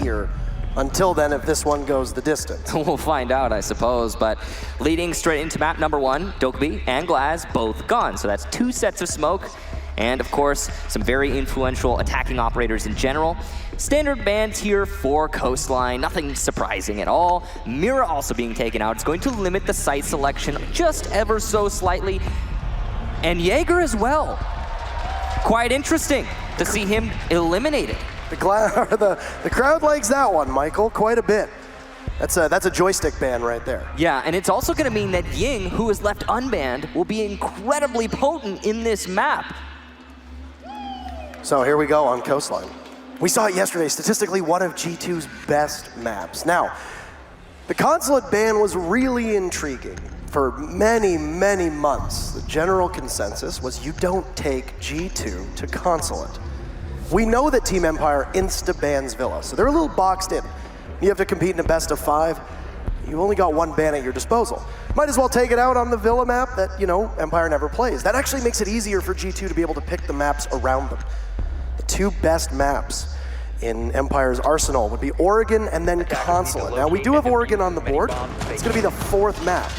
here. Until then, if this one goes the distance. We'll find out, I suppose, but leading straight into map number 1, Dokkaebi and Glaz both gone. So that's 2 sets of smoke, and of course, some very influential attacking operators in general. Standard bans here for Coastline, nothing surprising at all. Mira also being taken out. It's going to limit the site selection just ever so slightly. And Jaeger as well. Quite interesting to see him eliminated. The crowd likes that one, Michael, quite a bit. That's a joystick ban right there. Yeah, and it's also going to mean that Ying, who is left unbanned, will be incredibly potent in this map. So here we go on Coastline. We saw it yesterday, statistically one of G2's best maps. Now, the Consulate ban was really intriguing. For many, many months, the general consensus was you don't take G2 to Consulate. We know that Team Empire insta-bans Villa, so they're a little boxed in. You have to compete in a best of 5. You only got 1 ban at your disposal. Might as well take it out on the Villa map that, you know, Empire never plays. That actually makes it easier for G2 to be able to pick the maps around them. The 2 best maps in Empire's arsenal would be Oregon and then Consulate. Now, we do have Oregon on the board. It's going to be the 4th map.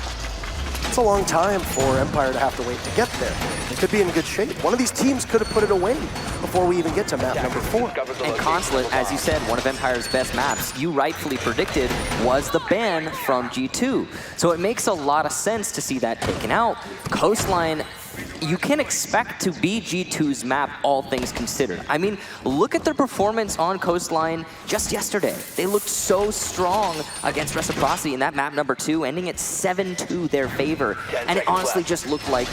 It's a long time for Empire to have to wait to get there. It could be in good shape. One of these teams could have put it away before we even get to map number 4. And Consulate, as you said, one of Empire's best maps, you rightfully predicted, was the ban from G2. So it makes a lot of sense to see that taken out. Coastline, you can expect to be G2's map, all things considered. I mean, look at their performance on Coastline just yesterday. They looked so strong against Reciprocity in that map number 2, ending at 7-2 their favor. And it honestly just looked like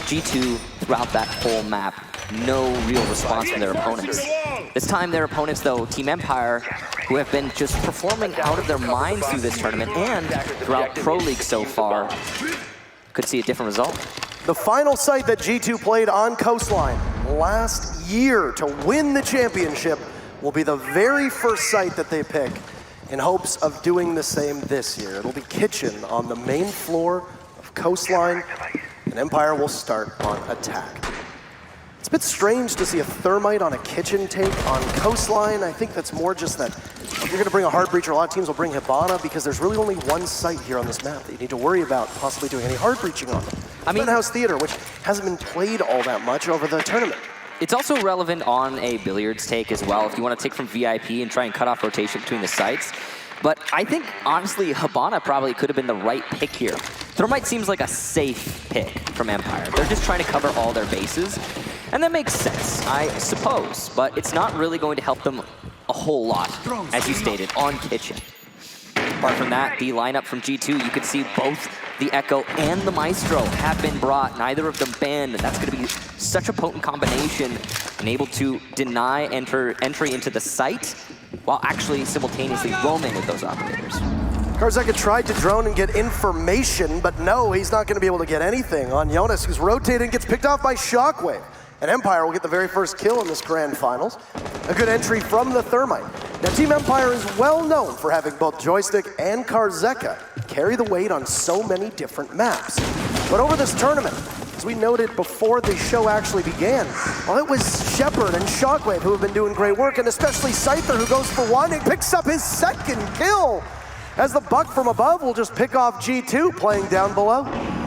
G2 throughout that whole map. No real response from their opponents. This time their opponents, though, Team Empire, who have been just performing out of their minds through this tournament and throughout Pro League so far, could see a different result. The final site that G2 played on Coastline last year to win the championship will be the very first site that they pick in hopes of doing the same this year. It'll be Kitchen on the main floor of Coastline, and Empire will start on attack. It's a bit strange to see a Thermite on a Kitchen take on Coastline. I think that's more just that if you're going to bring a hard breacher, a lot of teams will bring Hibana because there's really only 1 site here on this map that you need to worry about possibly doing any hard breaching on. I mean, Funhouse Theater, which hasn't been played all that much over the tournament. It's also relevant on a Billiards take as well, if you want to take from VIP and try and cut off rotation between the sites. But I think, honestly, Hibana probably could have been the right pick here. Thermite seems like a safe pick from Empire. They're just trying to cover all their bases. And that makes sense, I suppose. But it's not really going to help them a whole lot, as you stated, on Kitchen. Apart from that, the lineup from G2, you can see both the Echo and the Maestro have been brought, neither of them banned. That's going to be such a potent combination and able to deny entry into the site while actually simultaneously roaming with those operators. Karzeka tried to drone and get information, but no, he's not going to be able to get anything on Jonas, who's rotating, gets picked off by Shockwave. And Empire will get the very first kill in this grand finals. A good entry from the Thermite. Now, Team Empire is well known for having both Joystick and Karzeka carry the weight on so many different maps. But over this tournament, as we noted before the show actually began, well, it was Shepard and Shockwave who have been doing great work, and especially Scyther, who goes for 1 and picks up his 2nd kill, as the buck from above will just pick off G2 playing down below.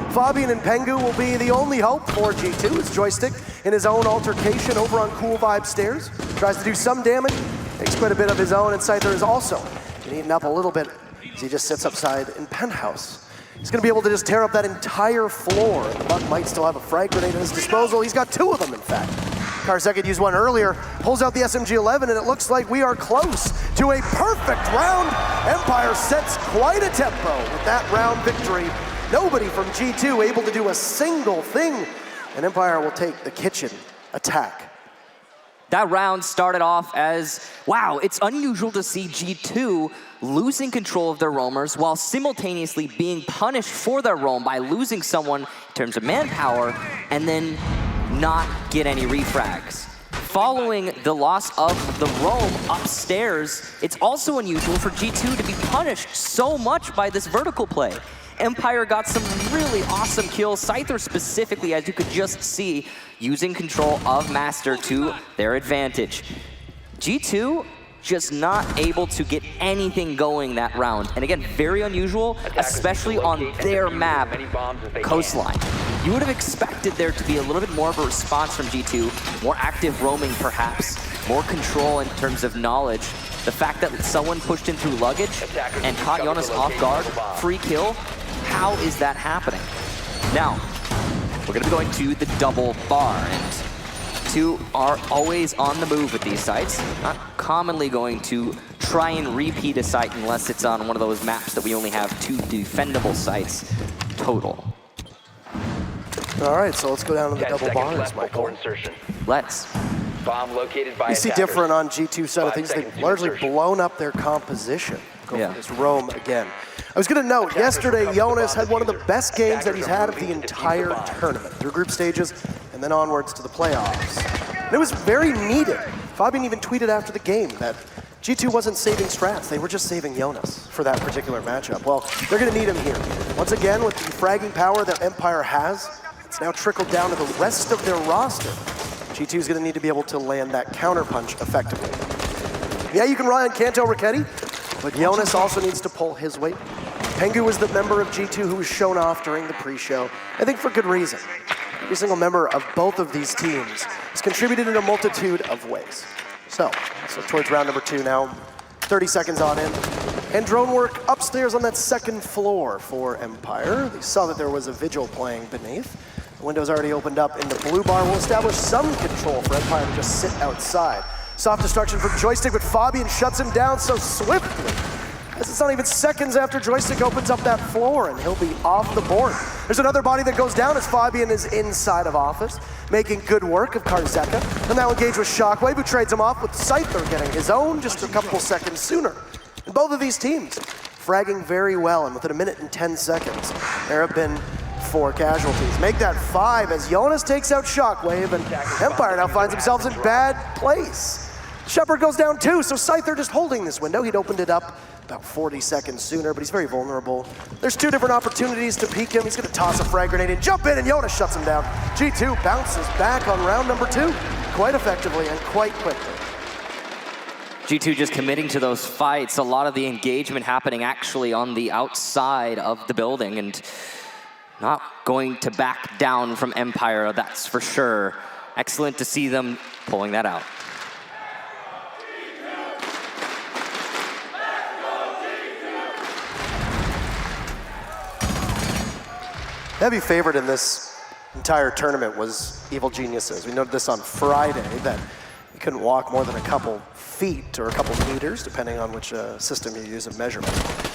Fabian and Pengu will be the only hope for G2 as Joystick in his own altercation over on Cool Vibe stairs. Tries to do some damage, takes quite a bit of his own, and Scyther is also been eaten up a little bit as he just sits upside in Penthouse. He's going to be able to just tear up that entire floor. The buck might still have a frag grenade at his disposal. He's got 2 of them, in fact. Karzeka used 1 earlier, pulls out the SMG-11, and it looks like we are close to a perfect round. Empire sets quite a tempo with that round victory. Nobody from G2 able to do a single thing, and Empire will take the Kitchen attack. That round started off as, wow, it's unusual to see G2 losing control of their roamers while simultaneously being punished for their roam by losing someone in terms of manpower and then not get any refrags. Following the loss of the roam upstairs, it's also unusual for G2 to be punished so much by this vertical play. Empire got some really awesome kills, Scyther specifically, as you could just see, using control of Master to their advantage. G2, just not able to get anything going that round. And again, very unusual, especially on their map, Coastline. You would have expected there to be a little bit more of a response from G2, more active roaming perhaps, more control in terms of knowledge. The fact that someone pushed in through luggage and caught Jonas off guard, free kill, how is that happening? Now, we're gonna be going to the double bar, and G2 are always on the move with these sites, not commonly going to try and repeat a site unless it's on one of those maps that we only have 2 defendable sites total. All right, so let's go down to the double bars, Michael. Let's. Bomb located by You see attackers. different on G2 side of things. They've largely blown up their composition. Go for this roam again. I was going to note, yesterday Jonas had one of the best games that he's had of the entire tournament, through group stages and then onwards to the playoffs. And it was very needed. Fabian even tweeted after the game that G2 wasn't saving strats, they were just saving Jonas for that particular matchup. Well, they're going to need him here. Once again, with the fragging power that Empire has, it's now trickled down to the rest of their roster. G2 is going to need to be able to land that counterpunch effectively. Yeah, you can rely on Kanto Raketti, but Jonas also needs to pull his weight. Pengu was the member of G2 who was shown off during the pre-show, I think for good reason. Every single member of both of these teams has contributed in a multitude of ways. So towards round number 2 now, 30 seconds on in. And drone work upstairs on that second floor for Empire. They saw that there was a Vigil playing beneath. The window's already opened up in the blue bar. Will establish some control for Empire to just sit outside. Soft destruction from Joystick, but Fabian shuts him down so swiftly. As it's not even seconds after Joystick opens up that floor, and he'll be off the board. There's another body that goes down as Fabian is inside of Office, making good work of Karzeka. And now engaged with Shockwave, who trades him off with Scyther getting his own just a couple seconds sooner. And both of these teams fragging very well, and within a minute and 10 seconds, there have been 4 casualties. Make that 5 as Jonas takes out Shockwave, and Empire now finds themselves in bad place. Shepard goes down too, so Scyther just holding this window. He'd opened it up about 40 seconds sooner, but he's very vulnerable. There's 2 different opportunities to peek him. He's gonna toss a frag grenade and jump in, and Jonas shuts him down. G2 bounces back on round number 2, quite effectively and quite quickly. G2 just committing to those fights, a lot of the engagement happening actually on the outside of the building, and not going to back down from Empire, that's for sure. Excellent to see them pulling that out. Heavy favorite in this entire tournament was Evil Geniuses. We noted this on Friday, that you couldn't walk more than a couple feet or a couple meters, depending on which system you use of measurement.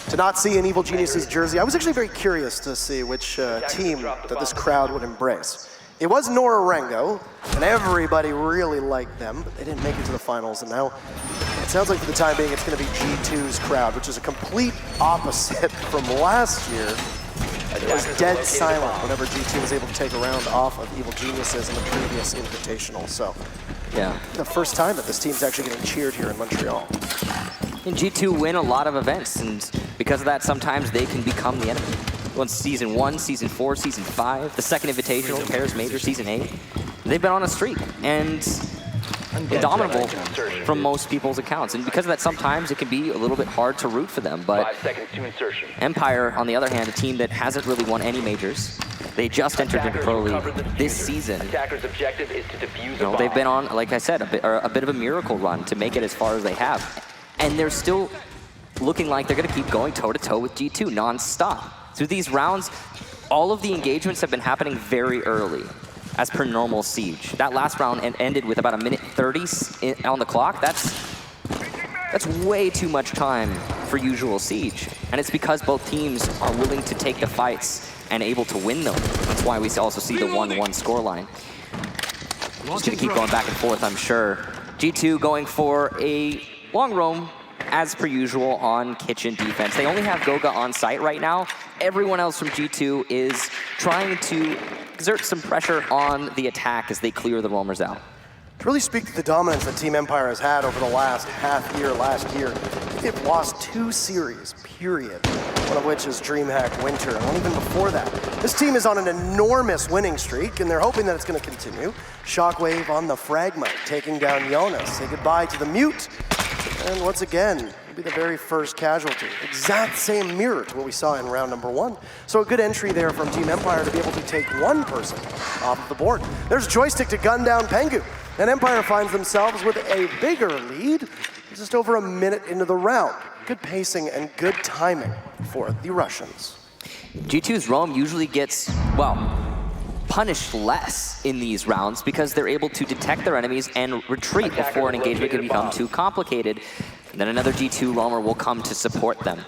To not see an Evil Geniuses jersey, I was actually very curious to see which team that this crowd would embrace. It was Nora Rengo, and everybody really liked them, but they didn't make it to the finals, and now it sounds like for the time being it's going to be G2's crowd, which is a complete opposite from last year. It was dead silent whenever G2 was able to take a round off of Evil Geniuses in the previous Invitational. So, yeah, the first time that this team's actually getting cheered here in Montreal. And G2 win a lot of events, and because of that, sometimes they can become the enemy. Once Season 1, Season 4, Season 5, the second Invitational, Paris Major, Season 8, they've been on a streak, and indomitable from most people's accounts. And because of that, sometimes it can be a little bit hard to root for them. But 5 seconds to insertion. Empire, on the other hand, a team that hasn't really won any majors. They just entered into Pro League this season. Attacker's objective is to defuse You know, they've been on, like I said, a bit of a miracle run to make it as far as they have. And they're still looking like they're going to keep going toe-to-toe with G2 non-stop. Through these rounds, all of the engagements have been happening very early, as per normal Siege. That last round ended with about a minute 30 on the clock. That's way too much time for usual Siege. And it's because both teams are willing to take the fights and able to win them. That's why we also see the 1-1 scoreline. Just gonna keep going back and forth, I'm sure. G2 going for a long roam, as per usual, on kitchen defense. They only have Goga on site right now. Everyone else from G2 is trying to exert some pressure on the attack as they clear the roamers out. To really speak to the dominance that Team Empire has had over the last last year, they've lost 2 series, period. One of which is DreamHack Winter, and one even before that. This team is on an enormous winning streak, and they're hoping that it's going to continue. Shockwave on the Fragmite, taking down Jonas. Say goodbye to the Mute. And once again, it'll be the very first casualty. Exact same mirror to what we saw in round number 1. So a good entry there from Team Empire to be able to take one person off of the board. There's Joystick to gun down Pengu. And Empire finds themselves with a bigger lead just over a minute into the round. Good pacing and good timing for the Russians. G2's Roam usually gets, well, punished less in these rounds because they're able to detect their enemies and retreat before an engagement can become too complicated. And then another G2 roamer will come to support them.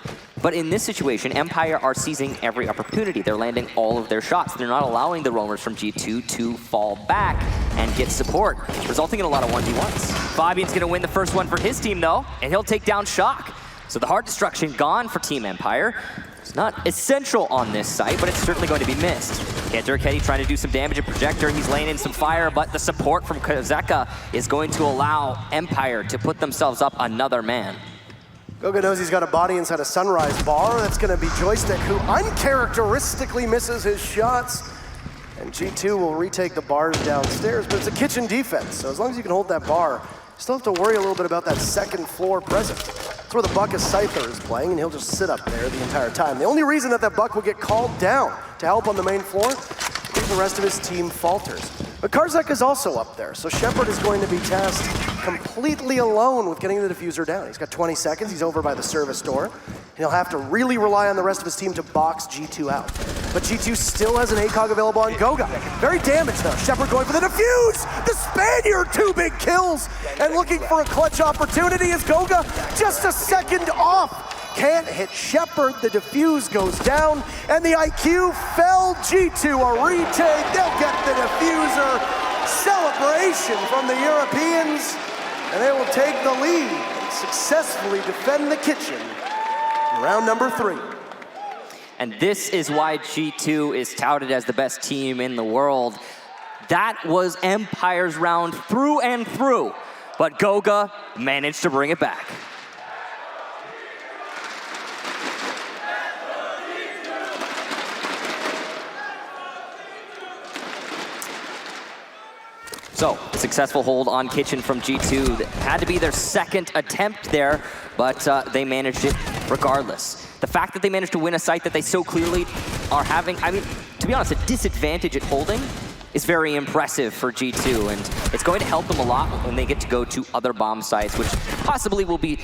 But in this situation, Empire are seizing every opportunity. They're landing all of their shots. They're not allowing the roamers from G2 to fall back and get support, resulting in a lot of 1v1s. Fabian's gonna win the first one for his team though, and he'll take down Shock. So the hard destruction gone for Team Empire. It's not essential on this site, but it's certainly going to be missed. Kanter Arceti trying to do some damage at Projector. He's laying in some fire, but the support from Kozeka is going to allow Empire to put themselves up another man. Goga knows he's got a body inside a Sunrise bar. That's going to be Joystick, who uncharacteristically misses his shots. And G2 will retake the bars downstairs, but it's a kitchen defense. So as long as you can hold that bar, you still have to worry a little bit about that second floor presence. That's where the Buck of Scyther is playing, and he'll just sit up there the entire time. The only reason that Buck will get called down to help on the main floor is the rest of his team falters. But Karzak is also up there, so Shepard is going to be tasked completely alone with getting the diffuser down. He's got 20 seconds, he's over by the service door, and he'll have to really rely on the rest of his team to box G2 out. But G2 still has an ACOG available on Goga. Very damaged though. Shepard going for the defuse! The Spaniard, 2 big kills! And looking for a clutch opportunity is Goga just a second off. Can't hit Shepard, the defuse goes down, and the IQ fell. G2 a retake, they'll get the diffuser. Celebration from the Europeans, and they will take the lead and successfully defend the kitchen in round number 3. And this is why G2 is touted as the best team in the world. That was Empire's round through and through, but Goga managed to bring it back. So, a successful hold on Kitchen from G2. That had to be their second attempt there, but they managed it regardless. The fact that they managed to win a site that they so clearly are having, I mean, to be honest, a disadvantage at holding is very impressive for G2, and it's going to help them a lot when they get to go to other bomb sites, which possibly will be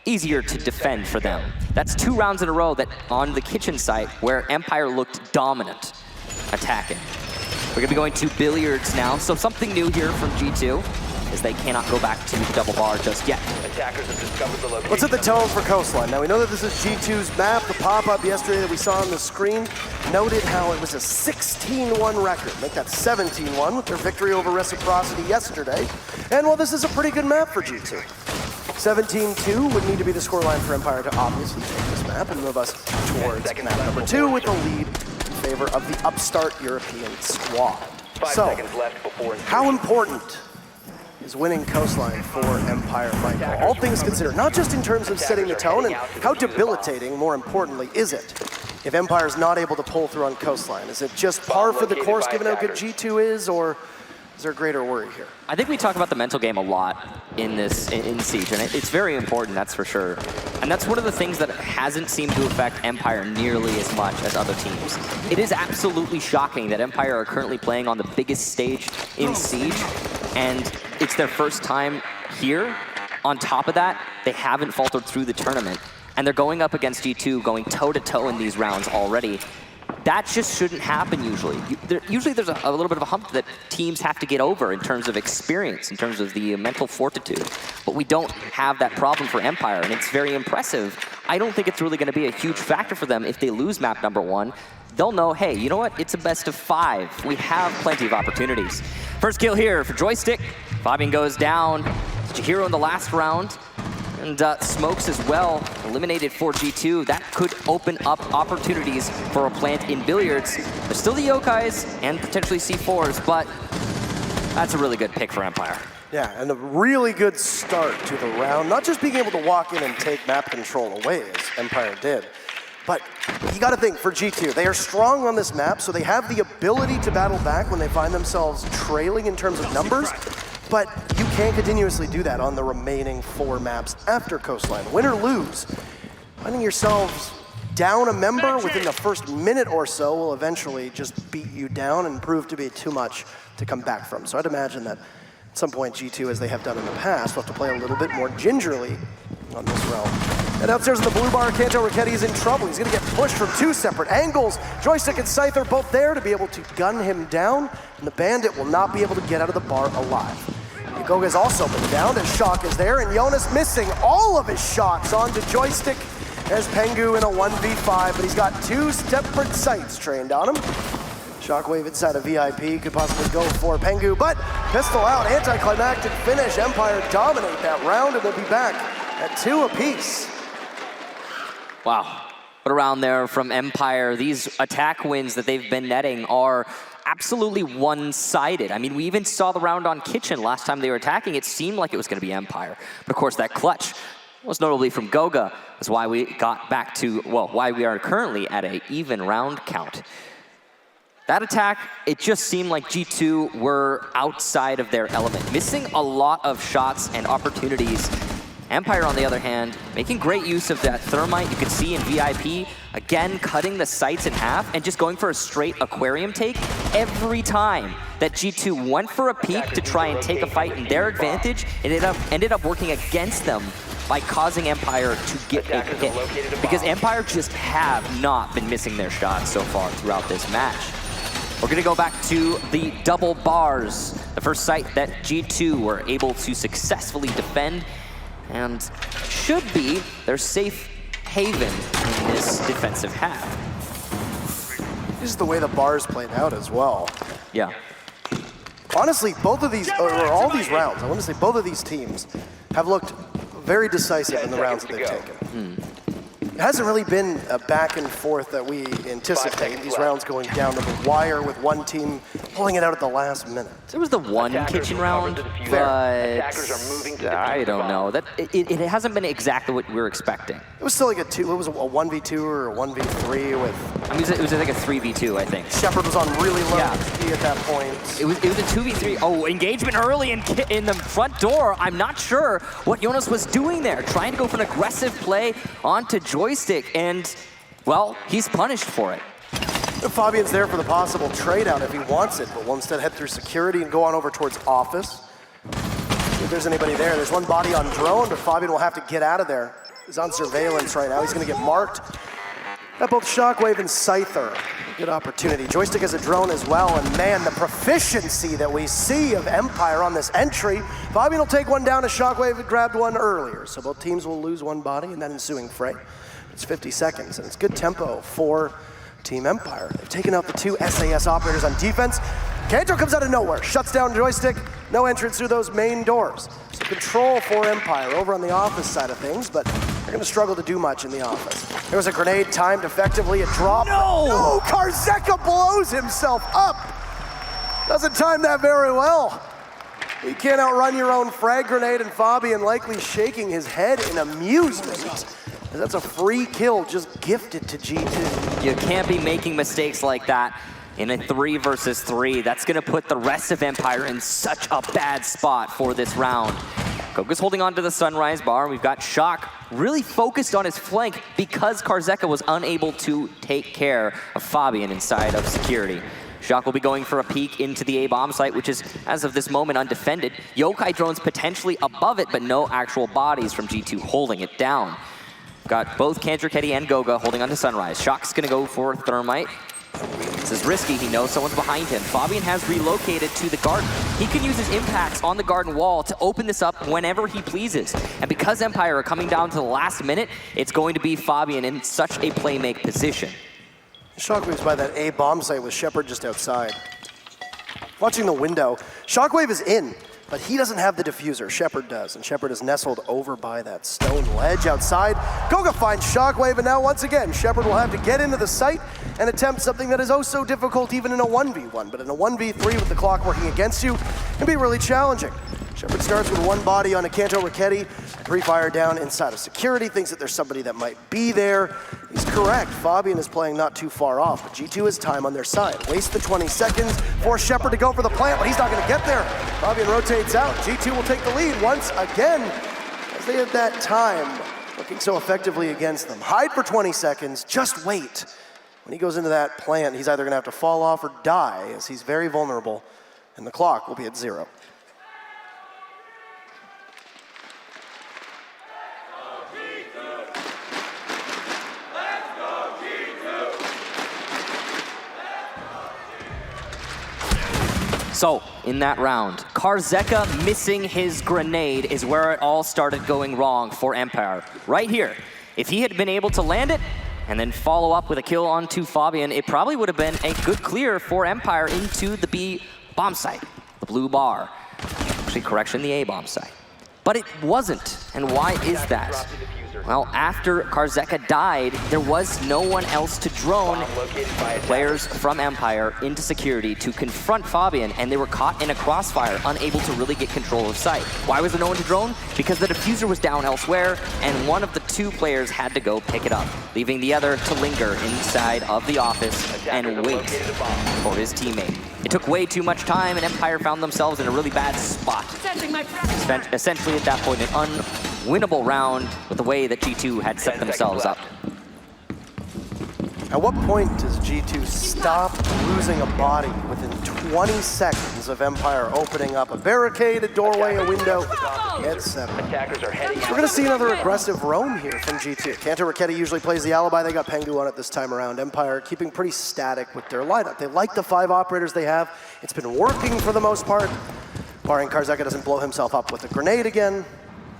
easier to defend for them. That's 2 rounds in a row that on the Kitchen site where Empire looked dominant attacking. We're gonna be going to Billiards now, so something new here from G2 is they cannot go back to double bar just yet. Attackers have discovered the location. Let's set the tone for Coastline. Now we know that this is G2's map. The pop-up yesterday that we saw on the screen noted how it was a 16-1 record. Make that 17-1 with their victory over Reciprocity yesterday. And well, this is a pretty good map for G2. 17-2 would need to be the scoreline for Empire to obviously take this map and move us towards map number 2 with the lead in favor of the upstart European squad. 5 seconds left before how important is winning Coastline for Empire right now? All things considered, not just in terms of setting the tone, and how debilitating, more importantly, is it if Empire's not able to pull through on Coastline? Is it just par for the course given how good G2 is, or is there greater worry here? I think we talk about the mental game a lot in Siege, and it's very important, that's for sure. And that's one of the things that hasn't seemed to affect Empire nearly as much as other teams. It is absolutely shocking that Empire are currently playing on the biggest stage in Siege, and it's their first time here. On top of that, they haven't faltered through the tournament, and they're going up against G2, going toe-to-toe in these rounds already. That just shouldn't happen usually. Usually there's a little bit of a hump that teams have to get over in terms of experience, in terms of the mental fortitude. But we don't have that problem for Empire, and it's very impressive. I don't think it's really going to be a huge factor for them if they lose map number 1. They'll know, hey, you know what? It's a best of 5. We have plenty of opportunities. First kill here for Joystick. Fabian goes down. Chihiro in the last round. And Smokes as well, eliminated for G2. That could open up opportunities for a plant in Billiards. There's still the Yokais and potentially C4s, but that's a really good pick for Empire. Yeah, and a really good start to the round. Not just being able to walk in and take map control away, as Empire did, but you gotta think, for G2, they are strong on this map, so they have the ability to battle back when they find themselves trailing in terms of numbers. But you can't continuously do that on the remaining 4 maps after Coastline. Win or lose, finding yourselves down a member within the first minute or so will eventually just beat you down and prove to be too much to come back from. So I'd imagine that at some point G2, as they have done in the past, will have to play a little bit more gingerly on this realm. And upstairs in the blue bar, Kanto Raketti is in trouble. He's gonna get pushed from 2 separate angles. Joystick and Scythe are both there to be able to gun him down, and the Bandit will not be able to get out of the bar alive. Goga's also been down as Shock is there, and Jonas missing all of his shots onto Joystick as Pengu in a 1v5, but he's got 2 separate sights trained on him. Shockwave inside a VIP could possibly go for Pengu, but pistol out, anticlimactic finish. Empire dominate that round, and we'll be back at 2 apiece. Wow. But around there from Empire, these attack wins that they've been netting are absolutely one-sided. I mean, we even saw the round on Kitchen last time they were attacking. It seemed like it was going to be Empire. But of course, that clutch, most notably from Goga, is why we got back to, well, why we are currently at an even round count. That attack, it just seemed like G2 were outside of their element, missing a lot of shots and opportunities. Empire, on the other hand, making great use of that thermite. You can see in VIP, again, cutting the sights in half and just going for a straight aquarium take every time that G2 went for a peek to try and take a fight in their advantage. It ended up working against them by causing Empire to get a hit. Because Empire just have not been missing their shots so far throughout this match. We're gonna go back to the double bars, the first site that G2 were able to successfully defend and should be their safe haven in this defensive half. This is the way the bars played out as well. Yeah. Honestly, both of these, or all these rounds, I want to say both of these teams have looked very decisive in the rounds that they've taken. It hasn't really been a back and forth that we anticipate, these rounds going down to the wire with one team pulling it out at the last minute. There was the one Kitchen round, but I don't know. That it hasn't been exactly what we were expecting. It was still like it was a 1v2 or a 1v3 with... I mean, it was like a 3v2, I think. Shepard was on really low HP at that point. It was a 2v3. Oh, engagement early in the front door. I'm not sure what Jonas was doing there, trying to go for an aggressive play onto Joystick, and, well, he's punished for it. Fabian's there for the possible trade out if he wants it, but will instead head through security and go on over towards office. If there's anybody there, there's one body on drone, but Fabian will have to get out of there. He's on surveillance right now. He's going to get marked. Got both Shockwave and Scyther. Good opportunity. Joystick has a drone as well, and man, the proficiency that we see of Empire on this entry. Fabian will take one down as Shockwave had grabbed one earlier, so both teams will lose one body in that ensuing fray. It's 50 seconds, and it's good tempo for Team Empire. They've taken out the 2 SAS operators on defense. Kanto comes out of nowhere, shuts down Joystick. No entrance through those main doors. So control for Empire over on the office side of things, but they're going to struggle to do much in the office. There was a grenade timed effectively, a drop. No! Karzeka blows himself up. Doesn't time that very well. You can't outrun your own frag grenade, and Fabian likely shaking his head in amusement. That's a free kill just gifted to G2. You can't be making mistakes like that in a 3 versus 3. That's gonna put the rest of Empire in such a bad spot for this round. Goga's holding on to the Sunrise bar. We've got Shock really focused on his flank because Karzeka was unable to take care of Fabian inside of security. Shock will be going for a peek into the A-bomb site, which is, as of this moment, undefended. Yokai drones potentially above it, but no actual bodies from G2 holding it down. Got both Kanto Raketti and Goga holding onto Sunrise. Shock's gonna go for Thermite. This is risky, he knows someone's behind him. Fabian has relocated to the garden. He can use his impacts on the garden wall to open this up whenever he pleases. And because Empire are coming down to the last minute, it's going to be Fabian in such a play-make position. Shockwave's by that A-bomb site with Shepard just outside. Watching the window, Shockwave is in, but he doesn't have the diffuser, Shepard does, and Shepard is nestled over by that stone ledge outside. Goga finds Shockwave, and now once again, Shepard will have to get into the site and attempt something that is oh so difficult even in a 1v1, but in a 1v3 with the clock working against you, can be really challenging. Shepard starts with one body on a Kanto Raketti. Pre-fire down inside of security, thinks that there's somebody that might be there. He's correct. Fabian is playing not too far off, but G2 has time on their side. Waste the 20 seconds for Shepard to go for the plant, but he's not going to get there. Fabian rotates out. G2 will take the lead once again, as they had that time working so effectively against them. Hide for 20 seconds, just wait. When he goes into that plant, he's either going to have to fall off or die, as he's very vulnerable, and the clock will be at 0. So, in that round, Karzeka missing his grenade is where it all started going wrong for Empire. Right here. If he had been able to land it and then follow up with a kill onto Fabian, it probably would have been a good clear for Empire into the B bomb site, the blue bar. Actually, correction, the A bomb site. But it wasn't. And why is that? Well, after Karzeka died, there was no one else to drone players from Empire into security to confront Fabian, and they were caught in a crossfire, unable to really get control of site. Why was there no one to drone? Because the diffuser was down elsewhere, and one of the two players had to go pick it up, leaving the other to linger inside of the office and wait for his teammate. It took way too much time, and Empire found themselves in a really bad spot. Essentially, at that point, an unwinnable round with the way that G2 had set themselves up. At what point does G2 stop losing a body within 20 seconds of Empire opening up a barricade, a doorway, a window, etc.? Attackers are heading We're going to see another aggressive roam here from G2. Kanto Raketti usually plays the alibi. They got Pengu on it this time around. Empire keeping pretty static with their lineup. They like the 5 operators they have. It's been working for the most part, barring Karzeka doesn't blow himself up with a grenade again.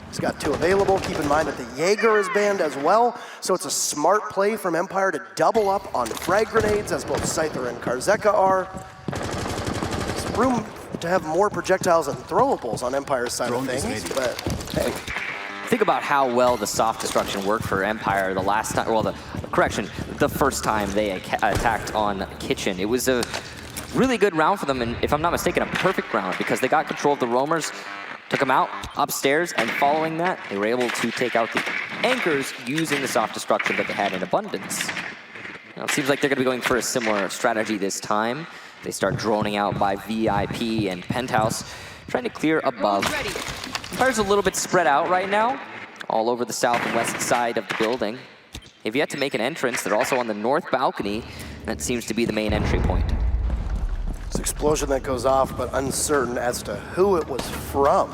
He's got 2 available. Keep in mind that the Jaeger is banned as well, so it's a smart play from Empire to double up on frag grenades, as both Scyther and Karzeka are. There's room to have more projectiles and throwables on Empire's side of things, but hey. Think about how well the soft destruction worked for Empire the last time, well, the first time they attacked on Kitchen. It was a really good round for them, and if I'm not mistaken, a perfect round, because they got control of the roamers, took them out upstairs, and following that, they were able to take out the anchors using the soft destruction that they had in abundance. Now, it seems like they're going to be going for a similar strategy this time. They start droning out by VIP and Penthouse, trying to clear above. Empire's a little bit spread out right now, all over the south and west side of the building. They've yet to make an entrance. They're also on the north balcony. That seems to be the main entry point. It's an explosion that goes off, but uncertain as to who it was from.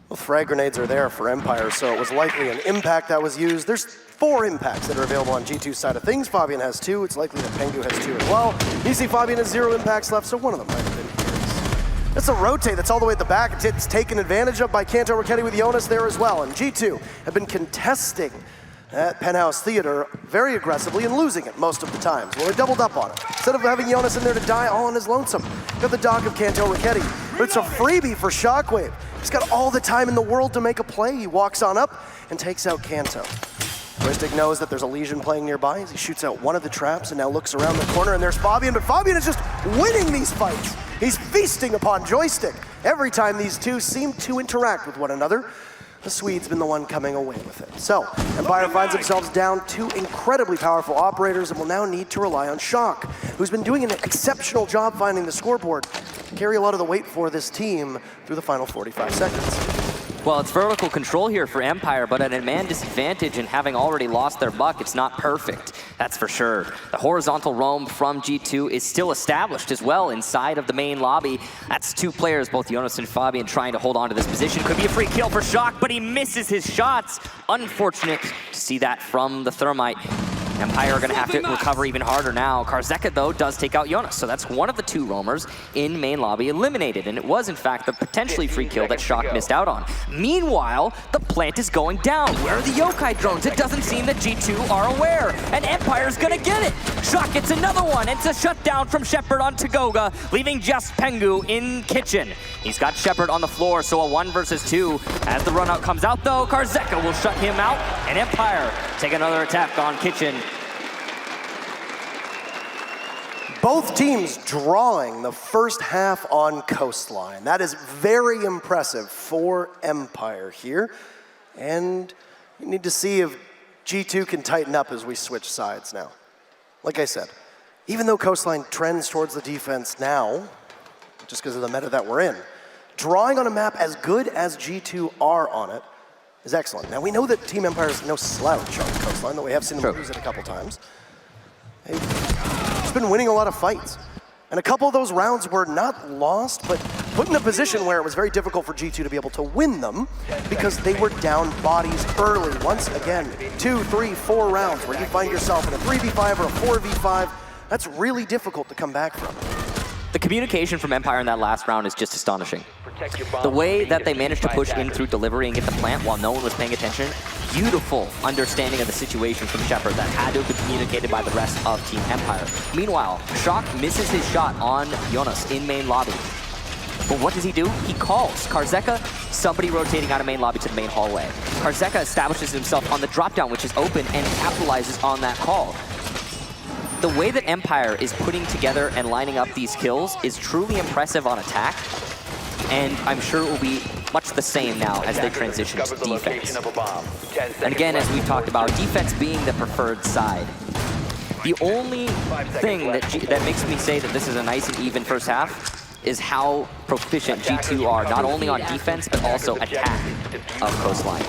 Well, frag grenades are there for Empire, so it was likely an impact that was used. There's 4 impacts that are available on G2's side of things. Fabian has 2. It's likely that Pengu has 2 as well. You see Fabian has 0 impacts left, so one of them might have been his. It's a rotate that's all the way at the back. It's taken advantage of by Kanto Raketti with Jonas there as well. And G2 have been contesting at Penthouse Theater very aggressively and losing it most of the times. Well, they doubled up on it. Instead of having Jonas in there to die all on his lonesome, got the dog of Kanto Raketti. But it's a freebie for Shockwave. He's got all the time in the world to make a play. He walks on up and takes out Kanto. Joystick knows that there's a Legion playing nearby as he shoots out one of the traps and now looks around the corner, and there's Fabian, but Fabian is just winning these fights. He's feasting upon Joystick. Every time these two seem to interact with one another, the Swede's been the one coming away with it. So, Empire finds themselves down 2 incredibly powerful operators and will now need to rely on Shock, who's been doing an exceptional job finding the scoreboard to carry a lot of the weight for this team through the final 45 seconds. Well, it's vertical control here for Empire, but at a man disadvantage and having already lost their buck, it's not perfect. That's for sure. The horizontal roam from G2 is still established as well inside of the main lobby. That's 2 players, both Jonas and Fabian, trying to hold on to this position. Could be a free kill for Shock, but he misses his shots. Unfortunate to see that from the Thermite. Empire are going to have to recover even harder now. Karzeka, though, does take out Jonas, so that's one of the 2 roamers in main lobby eliminated, and it was, in fact, the potentially free kill that Shock missed out on. Meanwhile, the plant is going down. Where are the Yokai drones? It doesn't seem that G2 are aware, and Empire's going to get it. Shock gets another one. It's a shutdown from Shepard on Tagoga, leaving just Pengu in Kitchen. He's got Shepard on the floor, so a 1 versus 2. As the runout comes out, though, Karzeka will shut him out, and Empire take another attack on Kitchen. Both teams drawing the first half on Coastline. That is very impressive for Empire here. And we need to see if G2 can tighten up as we switch sides now. Like I said, even though Coastline trends towards the defense now, just because of the meta that we're in, drawing on a map as good as G2 are on it is excellent. Now we know that Team Empire is no slouch on Coastline, though we have seen them lose it a couple times. They've been winning a lot of fights. And a couple of those rounds were not lost, but put in a position where it was very difficult for G2 to be able to win them because they were down bodies early. Once again, 2, 3, 4 rounds where you find yourself in a 3v5 or a 4v5, that's really difficult to come back from. The communication from Empire in that last round is just astonishing. The way that they managed to push in through delivery and get the plant while no one was paying attention, beautiful understanding of the situation from Shepard that had to have been communicated by the rest of Team Empire. Meanwhile, Shock misses his shot on Jonas in main lobby. But what does he do? He calls Karzeka, somebody rotating out of main lobby to the main hallway. Karzeka establishes himself on the dropdown, which is open, and capitalizes on that call. The way that Empire is putting together and lining up these kills is truly impressive on attack, and I'm sure it will be much the same now as they transition to defense. And again, as we've talked about, defense being the preferred side. The only thing that makes me say that this is a nice and even first half is how proficient G2 are, not only on defense, but also attack of Coastline.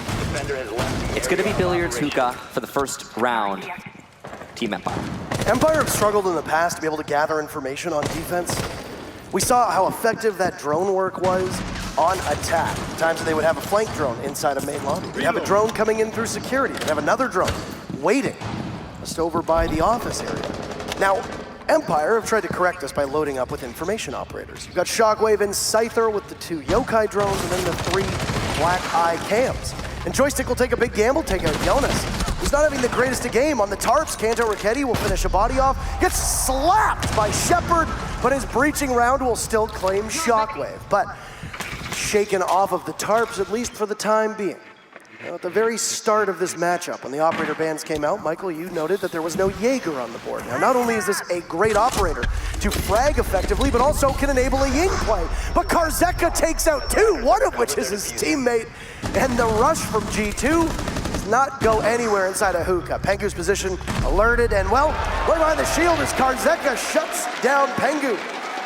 It's going to be Billiards Hookah for the first round, Team Empire. Empire have struggled in the past to be able to gather information on defense. We saw how effective that drone work was on attack. Times that they would have a flank drone inside of main lobby. They'd have a drone coming in through security. They'd have another drone waiting just over by the office area. Now, Empire have tried to correct this by loading up with information operators. You've got Shockwave and Scyther with the 2 Yokai drones and then the 3 Black Eye cams. And Joystick will take a big gamble, take out Jonas, who's not having the greatest of game. On the tarps, Kanto Raketti will finish a body off, gets slapped by Shepard, but his breaching round will still claim Shockwave. But shaken off of the tarps, at least for the time being. Now, at the very start of this matchup, when the operator bans came out, Michael, you noted that there was no Jaeger on the board. Now, not only is this a great operator to frag effectively, but also can enable a Ying play. But Karzeka takes out 2, one of which is his teammate, and the rush from G2 does not go anywhere inside of Hookah. Pengu's position alerted, and well, right behind the shield is Karzeka shuts down Pengu.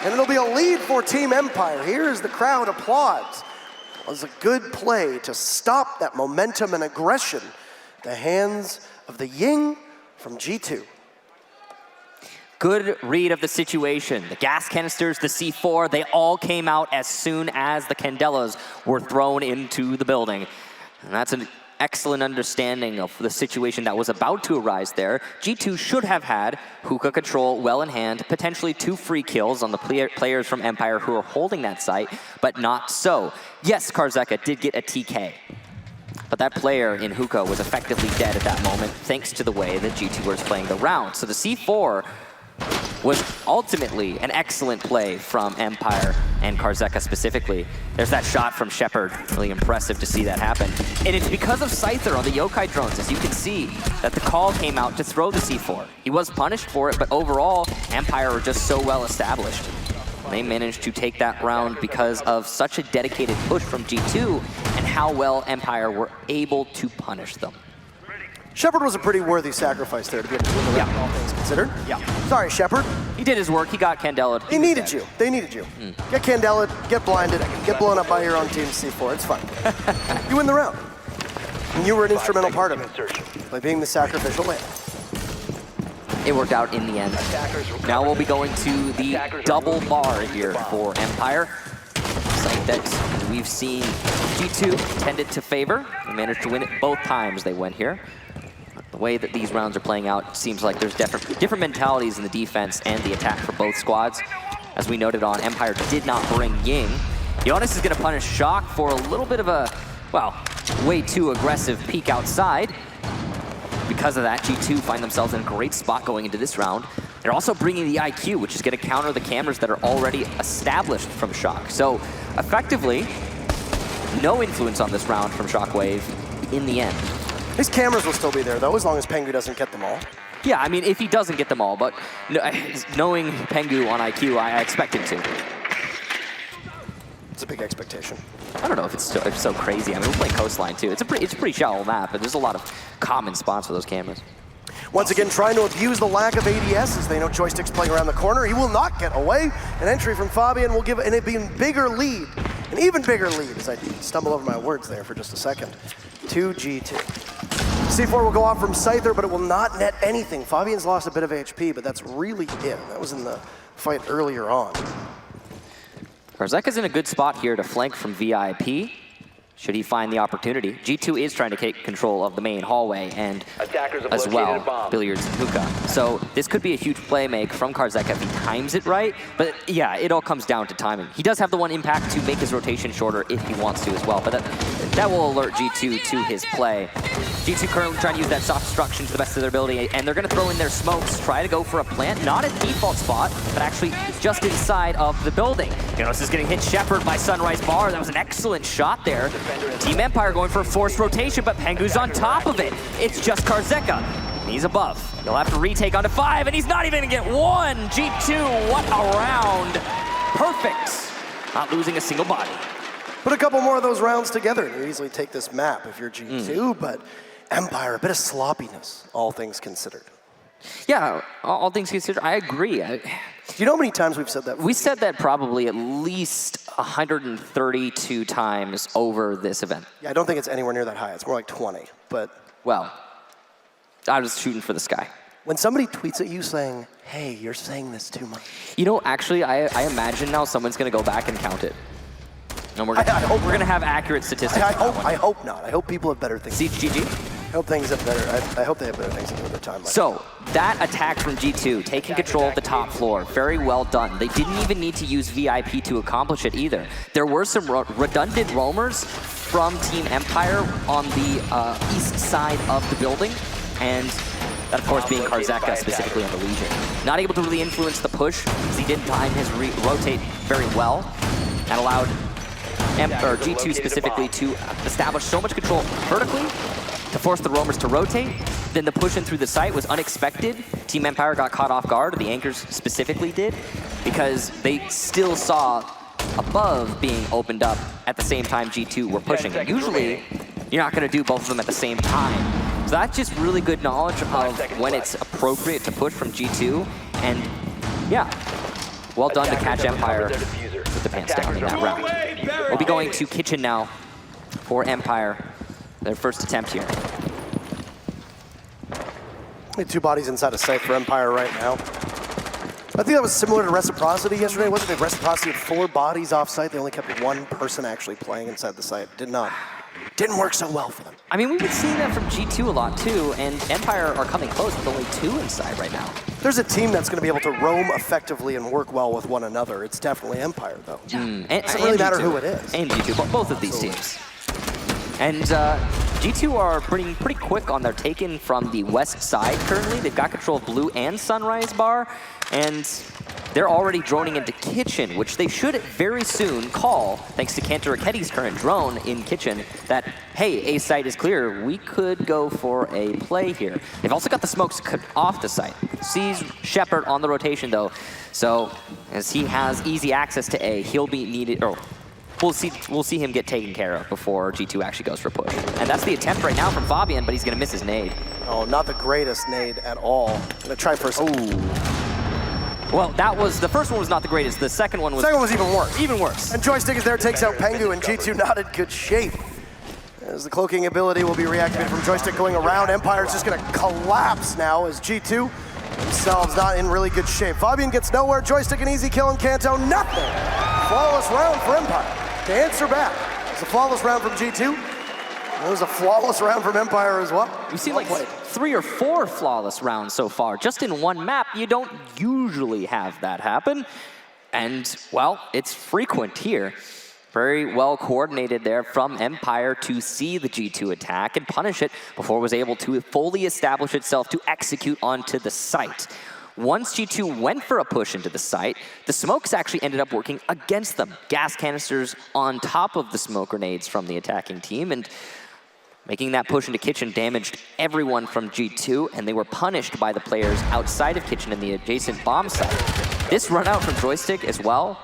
And it'll be a lead for Team Empire. Here as the crowd applauds. It was a good play to stop that momentum and aggression at the hands of the Ying from G2. Good read of the situation. The gas canisters, the C4, they all came out as soon as the Candelas were thrown into the building. And that's an excellent understanding of the situation that was about to arise there. G2 should have had Hookah control well in hand, potentially 2 free kills on the players from Empire who are holding that site, but not so. Yes, Karzeka did get a TK, but that player in Hookah was effectively dead at that moment thanks to the way that G2 was playing the round. So the C4 was ultimately an excellent play from Empire and Karzeka specifically. There's that shot from Shepard, really impressive to see that happen. And it's because of Scyther on the Yokai drones, as you can see, that the call came out to throw the C4. He was punished for it, but overall, Empire were just so well established. They managed to take that round because of such a dedicated push from G2 and how well Empire were able to punish them. Shepard was a pretty worthy sacrifice there to be able to win the round, all things considered. Sorry, Shepard. He did his work. He got Candela. They needed you. They needed you. Get Candela, get blinded, get blown up by your own team's C4. It's fine. You win the round. And you were an instrumental part of it by being the sacrificial lamb. It worked out in the end. Now we'll be going to the double bar here for Empire. Site that we've seen G2 tended to favor. They managed to win it both times they went here. The way that these rounds are playing out seems like there's different mentalities in the defense and the attack for both squads. As we noted on, Empire did not bring Ying. Jonas is going to punish Shock for a little bit of a, well, way too aggressive peek outside. Because of that, G2 find themselves in a great spot going into this round. They're also bringing the IQ, which is going to counter the cameras that are already established from Shock. So, effectively, no influence on this round from Shockwave in the end. These cameras will still be there, though, as long as Pengu doesn't get them all. Yeah, I mean, if he doesn't get them all, but knowing Pengu on IQ, I expect him to. It's a big expectation. I don't know if it's so crazy. I mean, we're playing Coastline too. It's a pretty shallow map, but there's a lot of common spots for those cameras. Once again, trying to abuse the lack of ADS as they know Joystick's playing around the corner. He will not get away. An entry from Fabian will give an even bigger lead. An even bigger lead, as I stumble over my words there for just a second, to G2. C4 will go off from Scyther, but it will not net anything. Fabian's lost a bit of HP, but that's really it. That was in the fight earlier on. Karzeka's in a good spot here to flank from VIP, should he find the opportunity. G2 is trying to take control of the main hallway and Attackers have as located a well, bomb. Billiards and Hookah. So this could be a huge play make from Karzeka if he times it right, but yeah, it all comes down to timing. He does have the one impact to make his rotation shorter if he wants to as well, but that will alert G2 to his play. G2 currently trying to use that soft destruction to the best of their ability, and they're going to throw in their smokes, try to go for a plant, not at default spot, but actually just inside of the building. Jonas is getting hit Shepard by Sunrise Bar. That was an excellent shot there. Team Empire going for a forced rotation, but Pengu's on top of it. It's just Karzeka. He's above. He'll have to retake onto 5, and he's not even going to get one. G2, what a round. Perfect. Not losing a single body. Put a couple more of those rounds together, and you easily take this map if you're G2, but Empire, a bit of sloppiness, all things considered. Yeah, all things considered, I agree. Do you know how many times we've said that? We said that probably at least 132 times over this event. Yeah, I don't think it's anywhere near that high. It's more like 20, but... Well, I was shooting for the sky. When somebody tweets at you saying, hey, you're saying this too much. You know, actually, I imagine now someone's going to go back and count it. And we're going to have accurate statistics. I hope not. I hope people have better things. GG. I hope things have better. I hope they have better things to do with their time. So that attack from G2, taking control of the top floor, very well done. They didn't even need to use VIP to accomplish it either. There were some redundant roamers from Team Empire on the east side of the building, and that, of course, being Karzeka specifically on the Legion. Not able to really influence the push because he didn't time his rotate very well. That allowed G2 specifically to establish so much control vertically to force the roamers to rotate. Then the push in through the site was unexpected. Team Empire got caught off guard, or the anchors specifically did, because they still saw above being opened up at the same time G2 were pushing. And usually, you're not going to do both of them at the same time. So that's just really good knowledge of when it's appropriate to push from G2. And yeah, well done to catch Empire with the pants down in that round. We'll be going to Kitchen now for Empire. Their first attempt here. Two bodies inside a site for Empire right now. I think that was similar to Reciprocity yesterday, wasn't it? Reciprocity had 4 bodies off site. They only kept one person actually playing inside the site. Didn't work so well for them. I mean, we've been seeing that from G2 a lot too, and Empire are coming close with only 2 inside right now. There's a team that's going to be able to roam effectively and work well with one another. It's definitely Empire, though. And doesn't really matter G2. who it is. And G2, both of these teams. And G2 are pretty quick on their take-in from the west side currently. They've got control of Blue and Sunrise Bar, and they're already droning into Kitchen, which they should very soon call, thanks to Kanter Raketi's current drone in Kitchen, that, hey, A site is clear. We could go for a play here. They've also got the smokes cut off the site. Sees Shepard on the rotation, though. So as he has easy access to A, he'll be needed, or we'll see him get taken care of before G2 actually goes for a push. And that's the attempt right now from Fabian, but he's going to miss his nade. Oh, not the greatest nade at all. Gonna try first. Well, the first one was not the greatest. The second one was... even worse. Even worse. And Joystick is there, takes out Pengu, and G2 not in good shape. As the cloaking ability will be reactivated from Joystick going around, Empire's just gonna collapse now as G2 themselves not in really good shape. Fabian gets nowhere, Joystick an easy kill, and Kanto nothing. Flawless round for Empire. To answer back, it's a flawless round from G2. It was a flawless round from Empire as well. We've seen like 3 or 4 flawless rounds so far. Just in one map, you don't usually have that happen. And, well, it's frequent here. Very well coordinated there from Empire to see the G2 attack and punish it before it was able to fully establish itself to execute onto the site. Once G2 went for a push into the site, the smokes actually ended up working against them. Gas canisters on top of the smoke grenades from the attacking team, and Making that push into Kitchen damaged everyone from G2, and they were punished by the players outside of Kitchen in the adjacent bomb site. This run out from Joystick as well,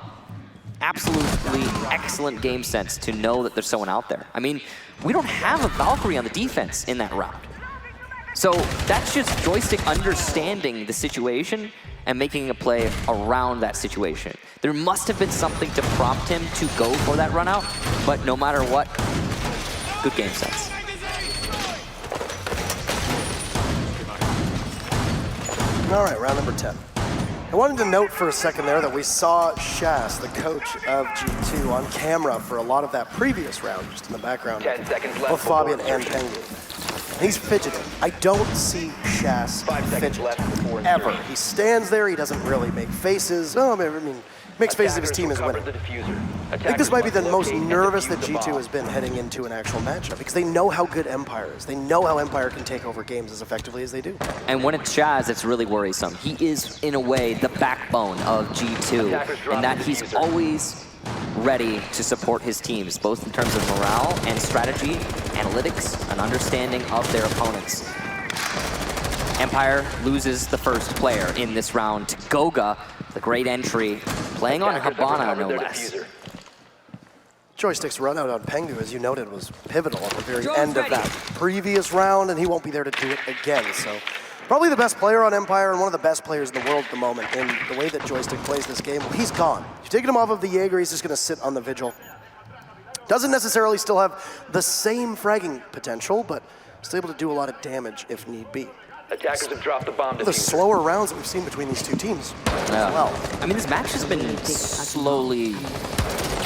absolutely excellent game sense to know that there's someone out there. I mean, we don't have a Valkyrie on the defense in that round. So that's just Joystick understanding the situation and making a play around that situation. There must have been something to prompt him to go for that run out, but no matter what, good game sense. All right, round number 10. I wanted to note for a second there that we saw Shas, the coach of G2, on camera for a lot of that previous round, just in the background. 10 seconds left. Both Fabian and Pengu. He's fidgeting. I don't see Shas 5 seconds fidget left before ever. insertion. He stands there. He doesn't really make faces. Oh, I mean, makes faces if his team is winning. I think this might be the most nervous that G2 has been heading into an actual matchup because they know how good Empire is. They know how Empire can take over games as effectively as they do. And when it's Shaz, it's really worrisome. He is, in a way, the backbone of G2, and that he's always ready to support his teams, both in terms of morale and strategy, analytics, and understanding of their opponents. Empire loses the first player in this round to Goga, the great entry, playing on Habana, no less. Joystick's run out on Pengu, as you noted, was pivotal at the very end of that previous round, and he won't be there to do it again. So probably the best player on Empire and one of the best players in the world at the moment. In the way that Joystick plays this game, he's gone. You've taken him off of the Jaeger, he's just going to sit on the Vigil. Doesn't necessarily still have the same fragging potential, but still able to do a lot of damage if need be. Attackers have dropped the bomb The diffuser. slower rounds that we've seen between these two teams as well. I mean, this match has been slowly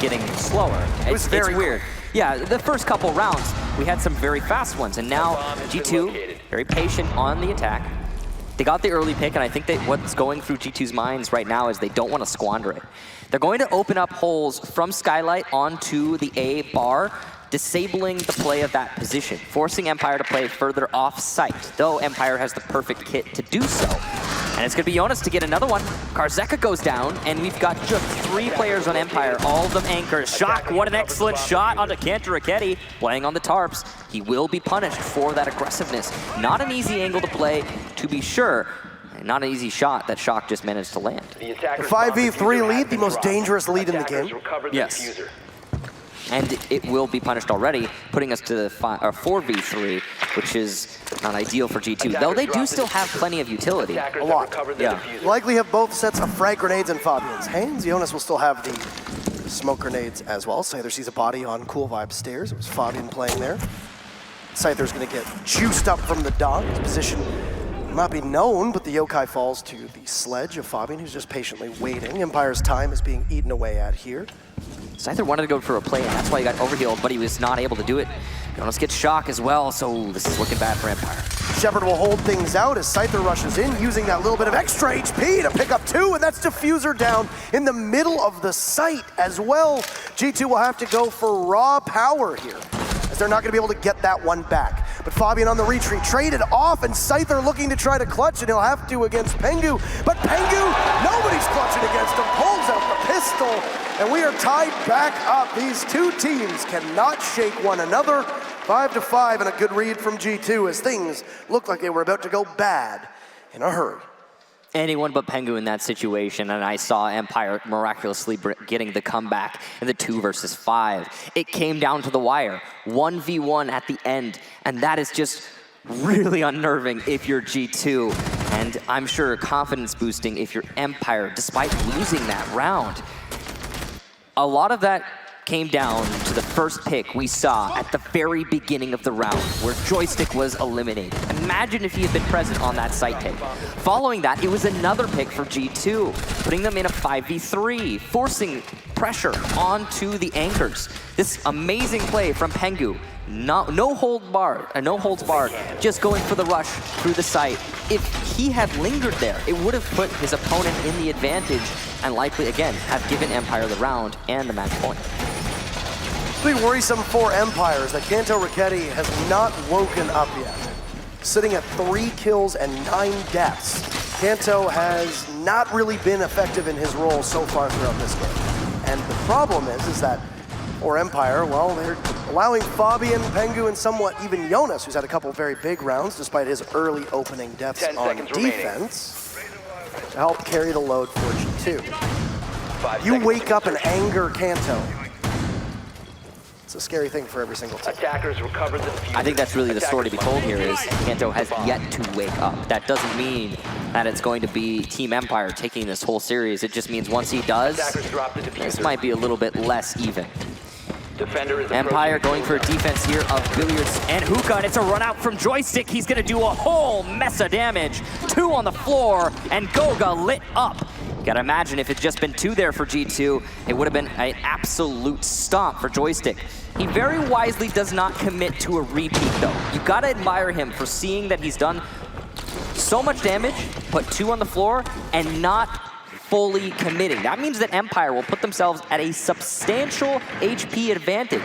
getting slower. was very it's weird. Yeah, the first couple rounds, we had some very fast ones, and now bomb has been G2, located. very patient on the attack. They got the early pick, and I think that what's going through G2's minds right now is they don't want to squander it. They're going to open up holes from Skylight onto the A bar, disabling the play of that position, forcing Empire to play further off-site, though Empire has the perfect kit to do so. And it's going to be Jonas to get another one. Karzeka goes down, and we've got just 3 players on Empire, all of them anchors. Shock, what an excellent shot onto Cantor Raketti, playing on the tarps. He will be punished for that aggressiveness. Not an easy angle to play, to be sure. Not an easy shot that Shock just managed to land. The attacker's 5v3 bomb diffuser lead, has the been most dropped. dangerous lead in the Attackers game. recovered the Yes. diffuser. And it will be punished already, putting us to the 4v3, which is not ideal for G2, though they do still have plenty of utility. Attackers A have lot. recovered the Yeah. diffuser. Likely have both sets of frag grenades in Fabian's hands. Jonas will still have the smoke grenades as well. Scyther sees a body on Cool Vibes stairs. It was Fabian playing there. Scyther's going to get juiced up from the dog. His position will not be known, but the yokai falls to the sledge of Fabian, who's just patiently waiting. Empire's time is being eaten away at here. Scyther wanted to go for a play, and that's why he got overhealed, but he was not able to do it. Jonas gets Shock as well, so this is looking bad for Empire. Shepard will hold things out as Scyther rushes in, using that little bit of extra HP to pick up 2, and that's Diffuser down in the middle of the site as well. G2 will have to go for raw power here, as they're not going to be able to get that one back. But Fabian on the retreat, traded off, and Scyther looking to try to clutch, and he'll have to against Pengu. But Pengu, nobody's clutching against him, pulls out the pistol, and we are tied back up. These two teams cannot shake one another. 5-5, and a good read from G2 as things looked like they were about to go bad in a hurry. Anyone but Pengu in that situation, and I saw Empire miraculously getting the comeback in the 2 versus 5. It came down to the wire, 1v1 at the end, and that is just really unnerving if you're G2, and I'm sure confidence boosting if you're Empire, despite losing that round. A lot of that came down to the first pick we saw at the very beginning of the round, where Joystick was eliminated. Imagine if he had been present on that site take. Following that, it was another pick for G2, putting them in a 5v3, forcing pressure onto the anchors. This amazing play from Pengu, no holds barred, just going for the rush through the site. If he had lingered there, it would have put his opponent in the advantage and likely, again, have given Empire the round and the match point. Pretty worrisome for Empire is that Cantor Raketti has not woken up yet. Sitting at 3 kills and 9 deaths. Kanto has not really been effective in his role so far throughout this game. And the problem is that for Empire, well, they're allowing Fabian, Pengu, and somewhat even Jonas, who's had a couple very big rounds despite his early opening deaths 10 on seconds remaining. defense, to help carry the load for G2. 5 You seconds. wake up and anger Kanto. It's a scary thing for every single team. Attackers recovered the diffuser. I think that's really the story to be told here is Attackers Kanto has bomb. yet to wake up. That doesn't mean that it's going to be Team Empire taking this whole series. It just means once he does, Attackers dropped the this diffuser. might be a little bit less even. Defender is Empire approaching going for a the defense here of Billiards and Hookah, and it's a run out from Joystick. He's gonna do a whole mess of damage. 2 on the floor, and Goga lit up. Gotta imagine if it's just been 2 there for G2, it would have been an absolute stomp for Joystick. He very wisely does not commit to a repeat though. You gotta admire him for seeing that he's done so much damage, put 2 on the floor, and not fully committing. That means that Empire will put themselves at a substantial HP advantage.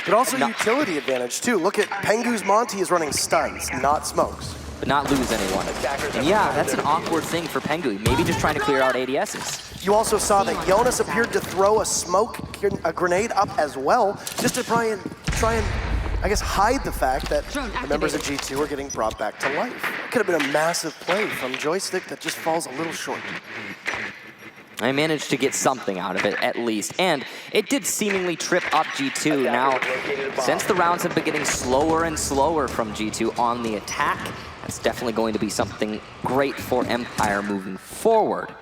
But also No. utility advantage too. Look at Pengu's Monty is running stuns, not smokes. But not lose anyone. And yeah, that's an awkward thing for Pengu. Maybe just trying to clear out ADSs. You also saw that Jonas appeared to throw a grenade up as well, just to try and, I guess, hide the fact that the members of G2 are getting brought back to life. It could have been a massive play from Joystick that just falls a little short. I managed to get something out of it, at least. And it did seemingly trip up G2. Now, since the rounds have been getting slower and slower from G2 on the attack, that's definitely going to be something great for Empire moving forward.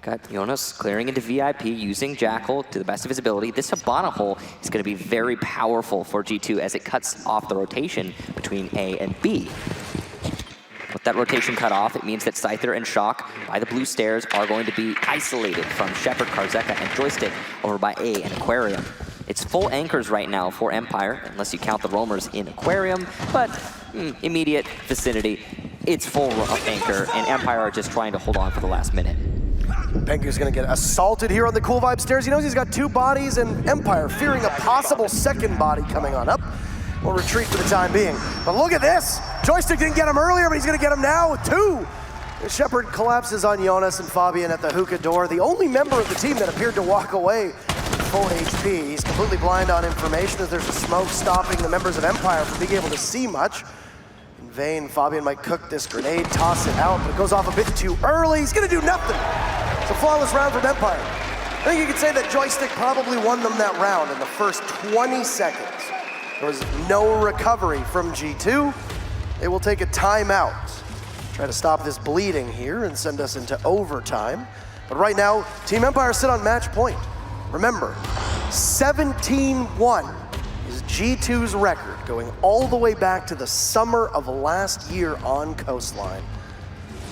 Got Jonas clearing into VIP using Jackal to the best of his ability. This Hibana hole is going to be very powerful for G2 as it cuts off the rotation between A and B. With that rotation cut off, it means that Scyther and Shock by the blue stairs are going to be isolated from Shepard, Karzeka, and Joystick over by A and Aquarium. It's full anchors right now for Empire, unless you count the roamers in Aquarium, but immediate vicinity, it's full anchor, and Empire are just trying to hold on for the last minute. Pengu's gonna get assaulted here on the Cool Vibe stairs. He knows he's got 2 bodies, and Empire, fearing a possible second body coming on up, will retreat for the time being. But look at this! Joystick didn't get him earlier, but he's gonna get him now with 2! Shepard collapses on Jonas and Fabian at the hookah door, the only member of the team that appeared to walk away with full HP. He's completely blind on information as there's a smoke stopping the members of Empire from being able to see much. In vain, Fabian might cook this grenade, toss it out, but it goes off a bit too early. He's gonna do nothing. It's a flawless round from Empire. I think you could say that Joystick probably won them that round in the first 20 seconds. There was no recovery from G2. They will take a timeout. Try to stop this bleeding here and send us into overtime. But right now, Team Empire sit on match point. Remember, 17-1 is G2's record, going all the way back to the summer of last year on Coastline.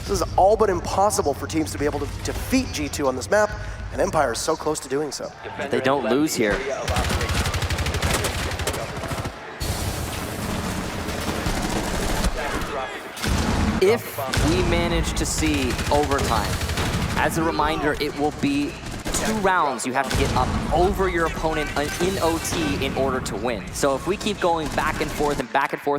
This is all but impossible for teams to be able to defeat G2 on this map, and Empire is so close to doing so. They don't lose here. If we manage to see overtime, as a reminder, it will be 2 rounds you have to get up over your opponent in OT in order to win. So if we keep going back and forth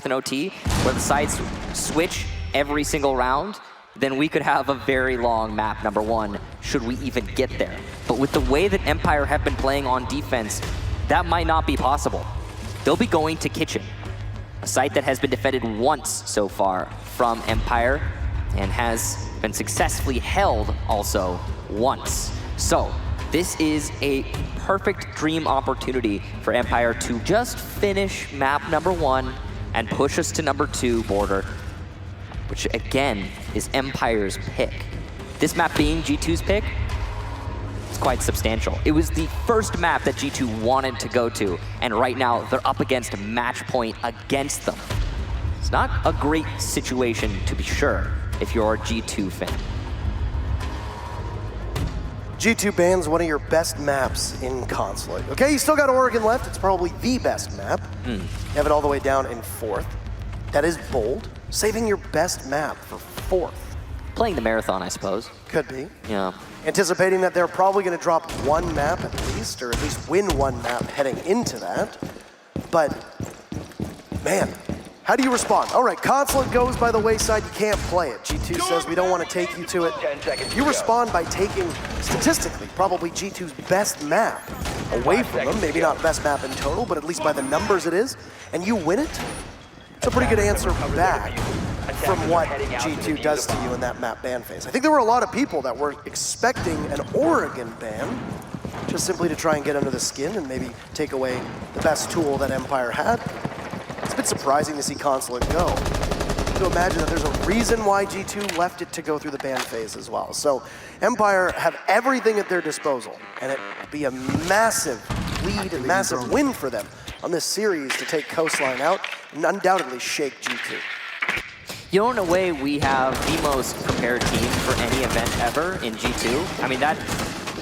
in OT, where the sides switch every single round, then we could have a very long map number 1, should we even get there. But with the way that Empire have been playing on defense, that might not be possible. They'll be going to Kitchen, a site that has been defended once so far from Empire and has been successfully held also once. So this is a perfect dream opportunity for Empire to just finish map number 1 and push us to number 2 border, which again is Empire's pick. This map being G2's pick, it's quite substantial. It was the first map that G2 wanted to go to, and right now they're up against match point against them. It's not a great situation, to be sure, if you're a G2 fan. G2 bans one of your best maps in Consulate. Okay, you still got Oregon left. It's probably the best map. You have it all the way down in 4th. That is bold. Saving your best map for 4th. Playing the marathon, I suppose. Could be. Yeah. Anticipating that they're probably going to drop 1 map at least, or at least win 1 map heading into that. But, man, how do you respond? All right, Consulate goes by the wayside, you can't play it. G2 says we don't want to take you to it. 10 seconds to You go. respond by taking, statistically, probably G2's best map. away from them. Maybe not best map in total, but at least by the numbers it is. And you win it? It's a pretty good answer back from what G2 does to you in that map ban phase. I think there were a lot of people that were expecting an Oregon ban, just simply to try and get under the skin and maybe take away the best tool that Empire had. It's a bit surprising to see Consulate go. To imagine that there's a reason why G2 left it to go through the ban phase as well. So Empire have everything at their disposal, and it'd be a massive lead and massive win for them on this series to take Coastline out and undoubtedly shake G2. You know, in a way, we have the most prepared team for any event ever in G2. I mean, that,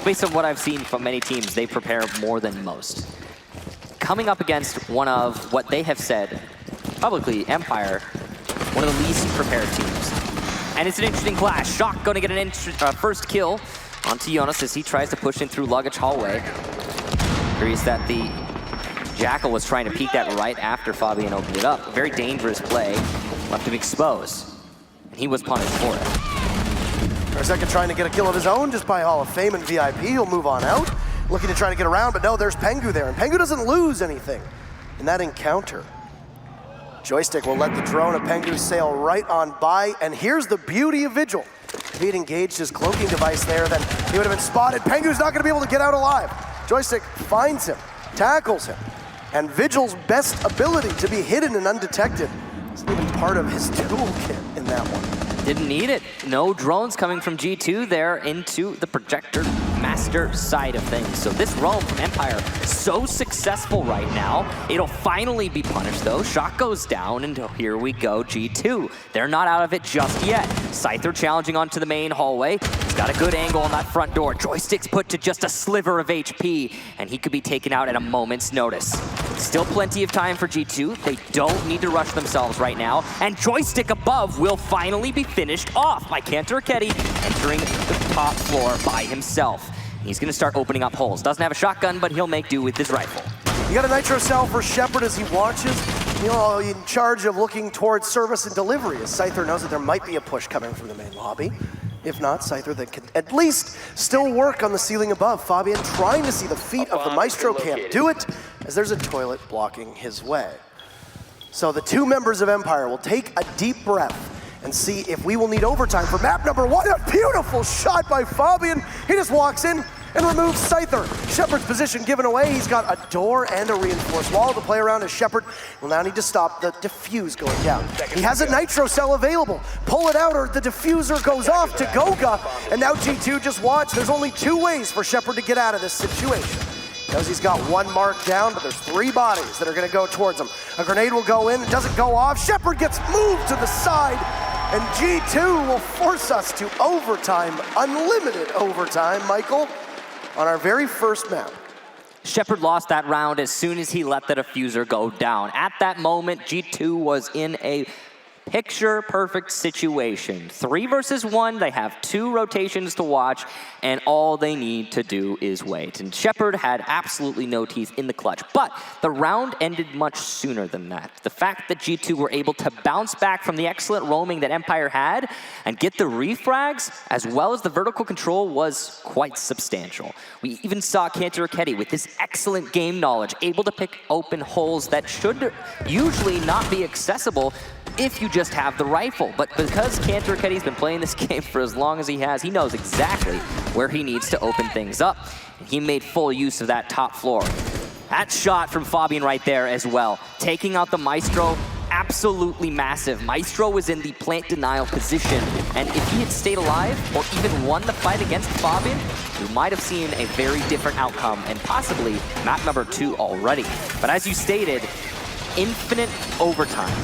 based on what I've seen from many teams, they prepare more than most. Coming up against one of what they have said publicly, Empire, one of the least prepared teams. And it's an interesting clash. Shock going to get an first kill onto Jonas as he tries to push in through luggage hallway. Curious that the Jackal was trying to peek that right after Fabian opened it up. A very dangerous play, left him exposed. And he was punished for it. Karaseka trying to get a kill of his own just by Hall of Fame and VIP. He'll move on out, looking to try to get around, but no, there's Pengu there. And Pengu doesn't lose anything in that encounter. Joystick will let the drone of Pengu sail right on by, and here's the beauty of Vigil. If he had engaged his cloaking device there, then he would have been spotted. Pengu's not gonna be able to get out alive. Joystick finds him, tackles him, and Vigil's best ability to be hidden and undetected isn't even part of his toolkit in that one. Didn't need it. No drones coming from G2 there into the projector master side of things. So this roam from Empire, so successful right now. It'll finally be punished though. Shock goes down and here we go, G2. They're not out of it just yet. Scyther challenging onto the main hallway. He's got a good angle on that front door. Joystick's put to just a sliver of HP and he could be taken out at a moment's notice. Still plenty of time for G2. They don't need to rush themselves right now. And Joystick above will finally be finished off by Kantoraketti entering the top floor by himself. He's gonna start opening up holes. Doesn't have a shotgun, but he'll make do with his rifle. You got a nitro cell for Shepard as he watches. You know, in charge of looking towards service and delivery, as Scyther knows that there might be a push coming from the main lobby. If not, Scyther that could at least still work on the ceiling above. Fabian trying to see the feet of the Maestro, can't do it, as there's a toilet blocking his way. So the two members of Empire will take a deep breath and see if we will need overtime for map number 1. A beautiful shot by Fabian. He just walks in and removes Scyther. Shepard's position given away. He's got a door and a reinforced wall to play around as Shepard will now need to stop the defuse going down. He has a nitro cell available. Pull it out or the diffuser goes off to Goga. And now G2 just watch. There's only 2 ways for Shepard to get out of this situation. Knows he's got 1 mark down, but there's 3 bodies that are gonna go towards him. A grenade will go in, it doesn't go off. Shepard gets moved to the side, and G2 will force us to overtime, unlimited overtime, Michael, on our very first map. Shepard lost that round as soon as he let the diffuser go down. At that moment, G2 was in a picture-perfect situation. 3 versus 1, they have 2 rotations to watch, and all they need to do is wait. And Shepard had absolutely no teeth in the clutch, but the round ended much sooner than that. The fact that G2 were able to bounce back from the excellent roaming that Empire had and get the refrags, as well as the vertical control, was quite substantial. We even saw Kantoraketti with his excellent game knowledge, able to pick open holes that should usually not be accessible if you just have the rifle. But because Kantoraketti's been playing this game for as long as he has, he knows exactly where he needs to open things up. And he made full use of that top floor. That shot from Fabian right there as well. Taking out the Maestro, absolutely massive. Maestro was in the plant denial position, and if he had stayed alive or even won the fight against Fabian, we might have seen a very different outcome and possibly map number 2 already. But as you stated, infinite overtime.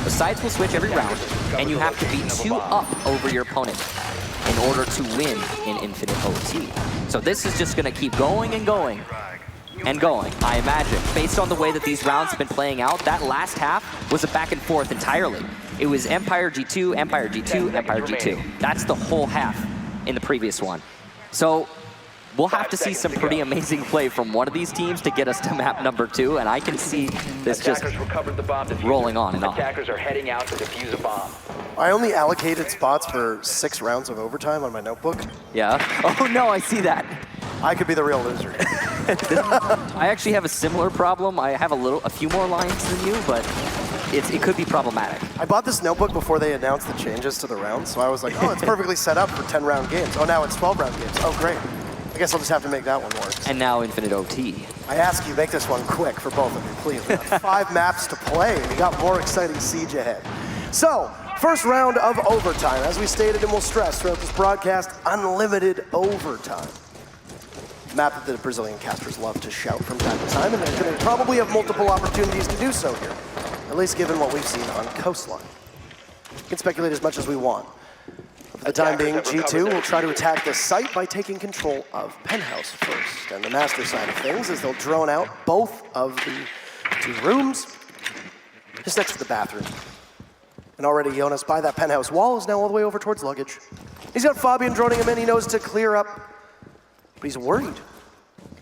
The sides will switch every round, and you have to be 2 up over your opponent in order to win in Infinite OT. So this is just going to keep going and going and going, I imagine. Based on the way that these rounds have been playing out, that last half was a back and forth entirely. It was Empire G2, Empire G2, Empire G2. That's the whole half in the previous one. So we'll have to see some pretty amazing play from one of these teams to get us to map number 2, and I can see this just rolling on and on. Attackers are heading out to defuse a bomb. I only allocated spots for 6 rounds of overtime on my notebook. Yeah. Oh no, I see that. I could be the real loser. I actually have a similar problem. I have a few more lines than you, but it could be problematic. I bought this notebook before they announced the changes to the rounds, so I was like, oh, it's perfectly set up for 10-round games. Oh, now it's 12-round games. Oh, great. I guess I'll just have to make that one work. And now Infinite OT. I ask you, make this one quick for both of you, please. We got 5 maps to play. We got more exciting siege ahead. So, first round of overtime. As we stated and will stress throughout this broadcast, unlimited overtime. Map that the Brazilian casters love to shout from time to time, and they're going to probably have multiple opportunities to do so here, at least given what we've seen on Coastline. We can speculate as much as we want. For the time being, G2 will try to attack this site by taking control of Penthouse first. And the master side of things is they'll drone out both of the 2 rooms, just next to the bathroom. And already Jonas, by that Penthouse wall, is now all the way over towards luggage. He's got Fabian droning him in, he knows to clear up, but he's worried.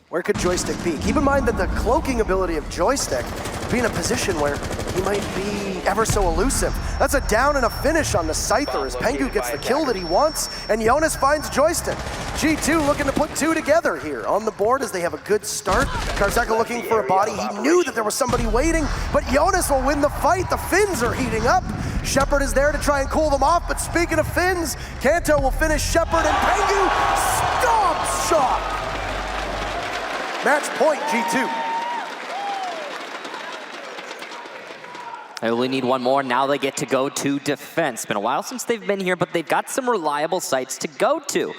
Where could Joystick be? Keep in mind that the cloaking ability of Joystick would be in a position where he might be ever so elusive. That's a down and a finish on the Scyther as Pengu gets the kill that he wants, and Jonas finds Joystick. G2 looking to put 2 together here on the board as they have a good start. Karzeka looking for a body. He knew that there was somebody waiting, but Jonas will win the fight. The Finns are heating up. Shepard is there to try and cool them off, but speaking of Finns, Kanto will finish Shepard and Pengu stomps shot. Match point, G2. They only need one more. Now they get to go to defense. It's been a while since they've been here, but they've got some reliable sites to go to.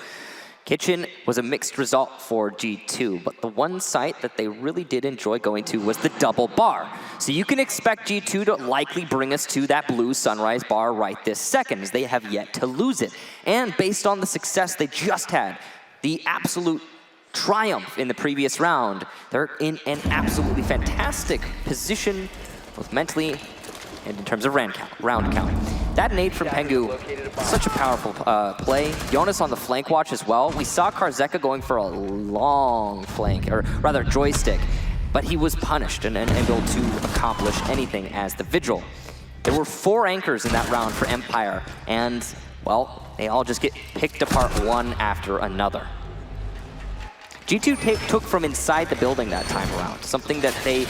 Kitchen was a mixed result for G2, but the one site that they really did enjoy going to was the double bar. So you can expect G2 to likely bring us to that blue Sunrise bar right this second, as they have yet to lose it. And based on the success they just had, the absolute triumph in the previous round, they're in an absolutely fantastic position, both mentally and in terms of round count. That nade from Pengu, such a powerful play. Jonas on the flank watch as well. We saw Karzeka going for a long flank, or rather joystick, but he was punished and unable to accomplish anything as the Vigil. There were 4 anchors in that round for Empire, and, well, they all just get picked apart one after another. G2 took from inside the building that time around, something that they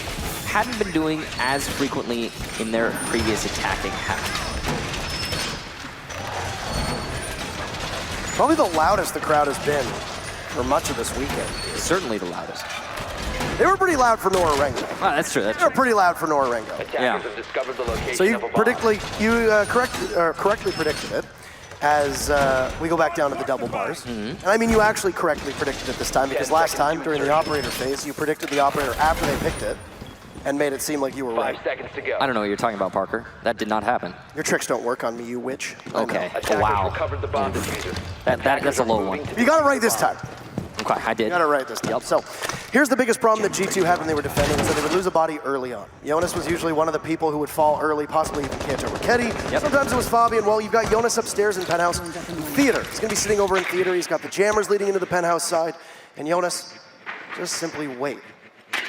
hadn't been doing as frequently in their previous attacking habit. Probably the loudest the crowd has been for much of this weekend. Certainly the loudest. They were pretty loud for Norarengo. Oh, that's true. They were pretty loud for Norarengo. Yeah. Have discovered the location So you of a bomb. correctly predicted it as we go back down to the double bars. And I mean, you actually correctly predicted it this time, because last time during the operator phase, you predicted the operator after they picked it and made it seem like you were 5 right. seconds to go. I don't know what you're talking about, Parker. That did not happen. Your tricks don't work on me, you witch. I know. Okay. Attackers Wow. recovered the bomb diffuser. That's a low one. You got it right this time. Okay, I did. You got it right this time. So here's the biggest problem that G2 had when they were defending, is that they would lose a body early on. Jonas was usually one of the people who would fall early, possibly even Kanto or Ketty. Sometimes it was Fabian. Well, you've got Jonas upstairs in Penthouse. Theater. He's going to be sitting over in Theater. He's got the jammers leading into the Penthouse side. And Jonas, just simply wait.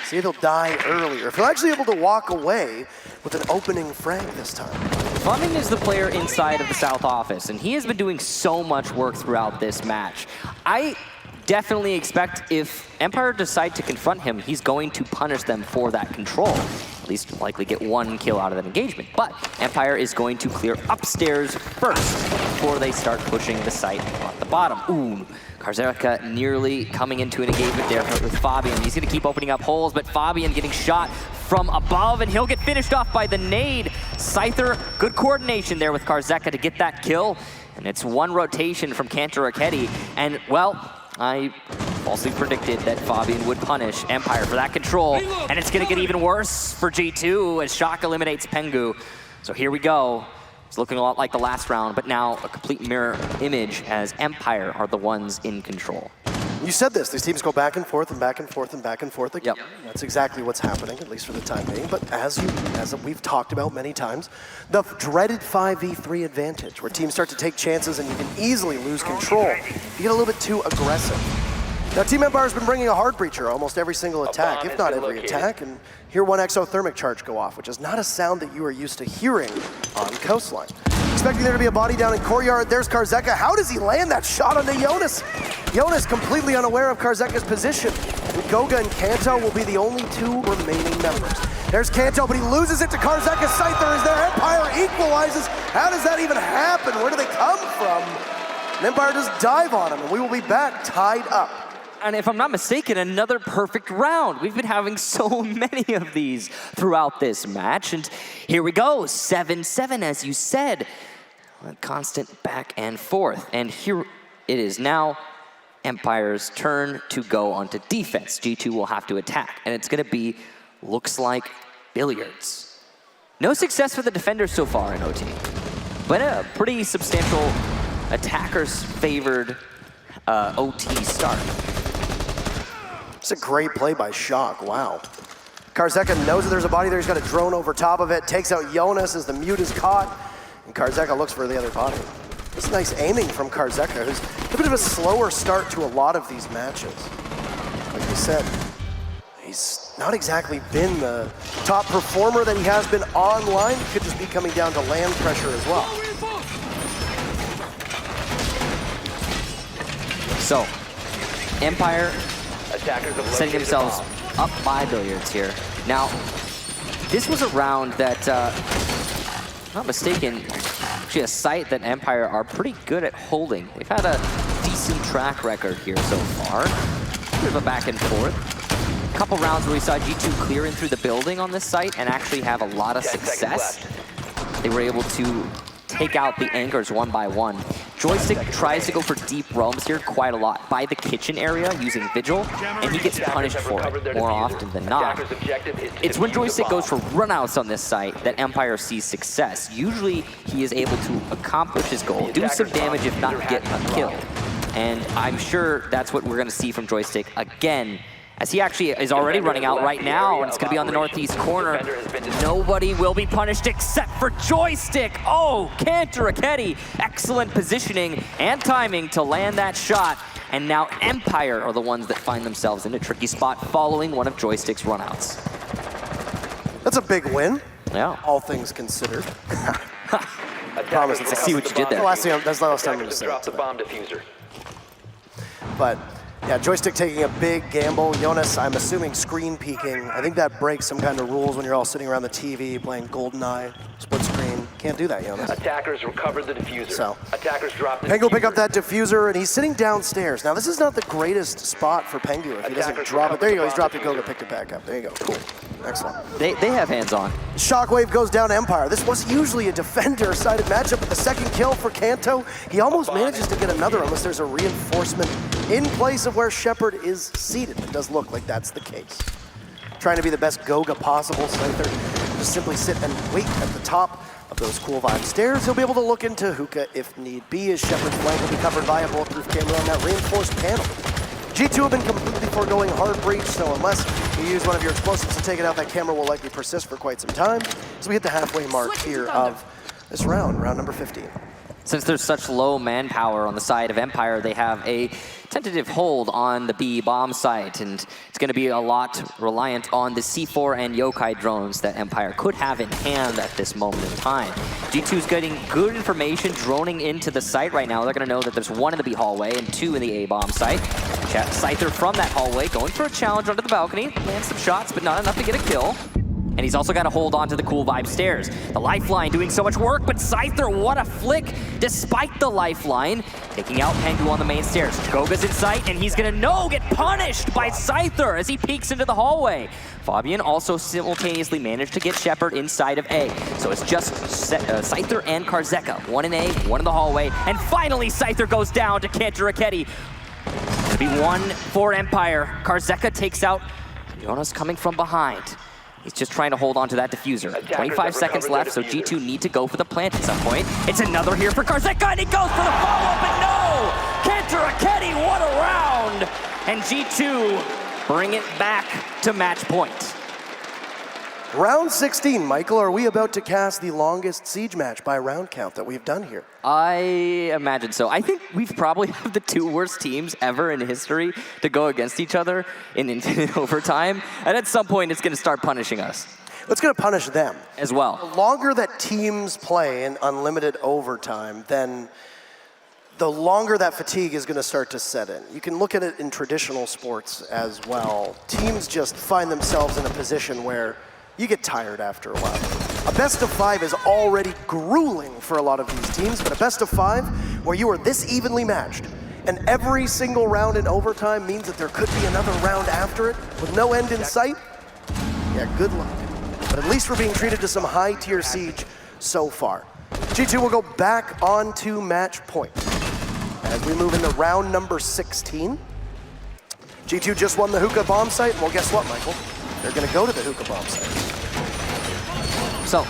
See if he'll die early, or if he'll actually be able to walk away with an opening frag this time. Fleming is the player inside of the South office, and he has been doing so much work throughout this match. I definitely expect if Empire decide to confront him, he's going to punish them for that control. At least likely get 1 kill out of that engagement. But Empire is going to clear upstairs first before they start pushing the site on the bottom. Ooh, Karzeka nearly coming into an engagement there with Fabian. He's going to keep opening up holes, but Fabian getting shot from above, and he'll get finished off by the nade. Scyther, good coordination there with Karzeka to get that kill. And it's 1 rotation from Kanto Raketti. And, well, I falsely predicted that Fabian would punish Empire for that control, and it's gonna get even worse for G2 as Shock eliminates Pengu. So here we go. It's looking a lot like the last round, but now a complete mirror image as Empire are the ones in control. You said this, these teams go back and forth and back and forth and back and forth again. Yep. That's exactly what's happening, at least for the time being. But as we've talked about many times, the dreaded 5v3 advantage, where teams start to take chances and you can easily lose control if you get a little bit too aggressive. Now, Team Empire's been bringing a hard breacher almost every single attack, if not every attack, and hear 1 exothermic charge go off, which is not a sound that you are used to hearing on Coastline. Expecting there to be a body down in Courtyard. There's Karzeka. How does he land that shot onto Jonas? Jonas completely unaware of Karzeka's position. Goga and Kanto will be the only two remaining members. There's Kanto, but he loses it to Karzeka. Scyther is there. Empire equalizes. How does that even happen? Where do they come from? And Empire just dive on him, and we will be back tied up. And if I'm not mistaken, another perfect round. We've been having so many of these throughout this match. And here we go, 7-7, as you said. A constant back and forth. And here it is now Empire's turn to go onto defense. G2 will have to attack. And it's going to be, looks like, billiards. No success for the defenders so far in OT. But a pretty substantial attackers-favored OT start. It's a great play by Shock, wow. Karzeka knows that there's a body there, he's got a drone over top of it, takes out Jonas as the mute is caught, and Karzeka looks for the other body. It's nice aiming from Karzeka, who's a bit of a slower start to a lot of these matches. Like we said, he's not exactly been the top performer that he has been online. He could just be coming down to land pressure as well. So, Empire Attackers have setting located the themselves bomb. up by billiards here. Now, this was a round that, if I'm not mistaken, actually a site that Empire are pretty good at holding. They've had a decent track record here so far. Bit of a back and forth. A couple rounds where we saw G2 clearing through the building on this site and actually have a lot of 10 seconds success. They were able to take out the anchors one by one. Joystick tries to go for deep roams here quite a lot by the kitchen area using Vigil, and he gets punished for it more often than not. It's when Joystick goes for runouts on this site that Empire sees success. Usually he is able to accomplish his goal, do some damage if not get a kill. And I'm sure that's what we're gonna see from Joystick again, as he actually is already running out right now, and it's going to be on the northeast corner. Nobody will be punished except for Joystick. Oh, Kanto, excellent positioning and timing to land that shot. And now Empire are the ones that find themselves in a tricky spot following one of Joystick's runouts. That's a big win, Yeah. all things considered. Promise. I see what you did there. That's the last time I'm going to say Drop it the today. bomb diffuser. But yeah, Joystick taking a big gamble. Jonas, I'm assuming screen peeking. I think that breaks some kind of rules when you're all sitting around the TV playing GoldenEye, split screen. Can't do that, Jonas. Attackers recovered the diffuser. So, Attackers dropped the Pengu diffuser. pick up that diffuser, and he's sitting downstairs. Now, this is not the greatest spot for Pengu if he doesn't Attackers drop it. There you go, he's recovered dropped it, the Goga diffuser. picked it back up. There you go, cool. Excellent. They have hands on. Shockwave goes down Empire. This was usually a defender-sided matchup, but the second kill for Kanto, he almost manages to get another unless there's a reinforcement in place of where Shepard is seated. It does look like that's the case. Trying to be the best Goga possible, Scyther just simply sit and wait at the top of those cool vibe stairs. He'll be able to look into Hookah if need be, as Shepard's flank will be covered by a bulletproof camera on that reinforced panel. G2 have been completely foregoing hard breach, so unless you use one of your explosives to take it out, that camera will likely persist for quite some time. So we hit the halfway mark here of this round, round number 15. Since there's such low manpower on the side of Empire, they have a tentative hold on the B bomb site, and it's going to be a lot reliant on the C4 and Yokai drones that Empire could have in hand at this moment in time. G2's getting good information droning into the site right now. They're going to know that there's one in the B hallway and two in the A bomb site. Scyther from that hallway going for a challenge under the balcony. Lands some shots, but not enough to get a kill. And he's also got to hold on to the cool vibe stairs. The lifeline doing so much work, but Scyther, what a flick, despite the lifeline. Taking out Pengu on the main stairs. Goga's in sight, and he's gonna get punished by Scyther as he peeks into the hallway. Fabian also simultaneously managed to get Shepard inside of A. So it's just Scyther and Karzeka. One in A, one in the hallway. And finally, Scyther goes down to Kanto. Gonna be one for Empire. Karzeka takes out Jonas coming from behind. He's just trying to hold on to that diffuser. 25 seconds left, so G2 need to go for the plant at some point. It's another here for Karzeka, and he goes for the follow-up, and no! Kanto, what a round! And G2 bring it back to match point. Round 16, Michael, are we about to cast the longest siege match by round count that we've done here? I imagine so. I think we've probably have the two worst teams ever in history to go against each other in overtime, and at some point it's going to start punishing us. It's going to punish them. As well. The longer that teams play in unlimited overtime, then the longer that fatigue is going to start to set in. You can look at it in traditional sports as well. Teams just find themselves in a position where you get tired after a while. A best of 5 is already grueling for a lot of these teams, but a best of 5 where you are this evenly matched and every single round in overtime means that there could be another round after it with no end in sight, yeah, good luck. But at least we're being treated to some high-tier siege so far. G2 will go back onto match point. As we move into round number 16, G2 just won the hookah bomb site. Well, guess what, Michael? They're going to go to the hookah bomb site. So,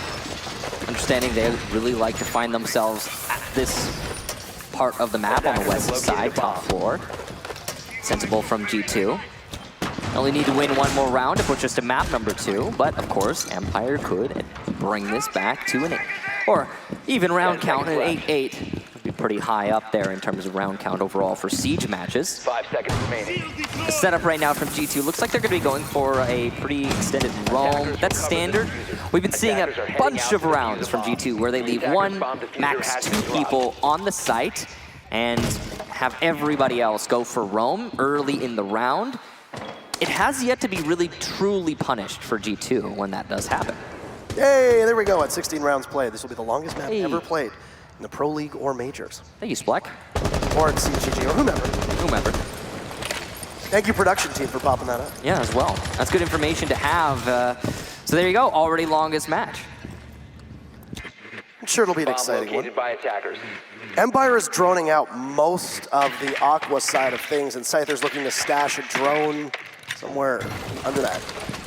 understanding they really like to find themselves at this part of the map on the west side, top floor. Sensible from G2. Only need to win one more round to push us to map number 2, but of course, Empire could bring this back to an 8. Or even round count, an 8-8. Would be pretty high up there in terms of round count overall for siege matches. 5 seconds remaining. The setup right now from G2 looks like they're going to be going for a pretty extended roam. That's standard. We've been seeing a bunch of rounds from G2 where they leave 1, max 2 people on the site and have everybody else go for roam early in the round. It has yet to be really truly punished for G2 when that does happen. Hey, there we go at 16 rounds played. This will be the longest map ever played in the Pro League or Majors. Thank you, Splek. Or at CGG, or whomever. Whomever. Thank you, production team, for popping that up. Yeah, as well. That's good information to have. So there you go, already longest match. I'm sure it'll be an Bomb exciting one. located by attackers. Empire is droning out most of the Aqua side of things, and Scyther's looking to stash a drone somewhere under that.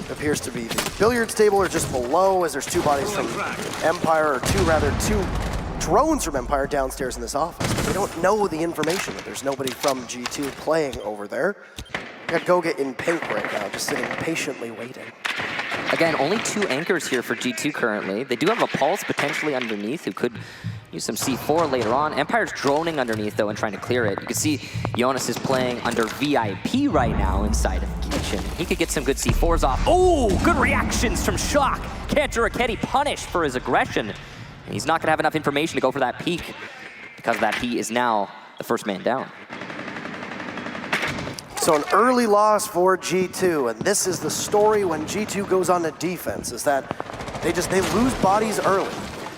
It appears to be the billiards table or just below, as there's 2 bodies from Empire, or 2 drones from Empire downstairs in this office. But we don't know the information that there's nobody from G2 playing over there. We got Goga in pink right now, just sitting patiently waiting. Again, only 2 anchors here for G2 currently. They do have a Pulse potentially underneath who could use some C4 later on. Empire's droning underneath though and trying to clear it. You can see Jonas is playing under VIP right now inside of Kitchen. He could get some good C4s off. Oh, good reactions from Shock. Kanter Raketti punished for his aggression. And he's not gonna have enough information to go for that peak. Because of that, he is now the first man down. So an early loss for G2, and this is the story when G2 goes on to defense, is that they lose bodies early.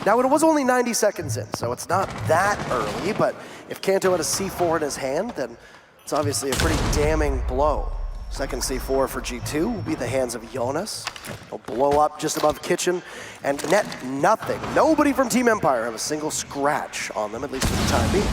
Now, it was only 90 seconds in, so it's not that early, but if Kanto had a C4 in his hand, then it's obviously a pretty damning blow. Second C4 for G2 will be the hands of Jonas. He'll blow up just above Kitchen and net nothing. Nobody from Team Empire have a single scratch on them, at least for the time being.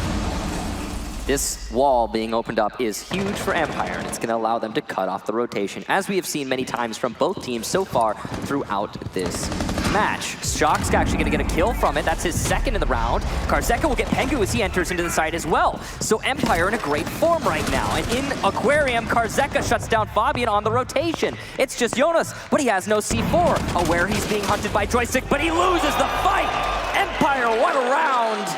This wall being opened up is huge for Empire, and it's going to allow them to cut off the rotation, as we have seen many times from both teams so far throughout this match. Shock's actually going to get a kill from it. That's his second in the round. Karzeka will get Pengu as he enters into the side as well. So Empire in a great form right now. And in Aquarium, Karzeka shuts down Fabian on the rotation. It's just Jonas, but he has no C4. Aware he's being hunted by Joystick, but he loses the fight. Empire, what a round.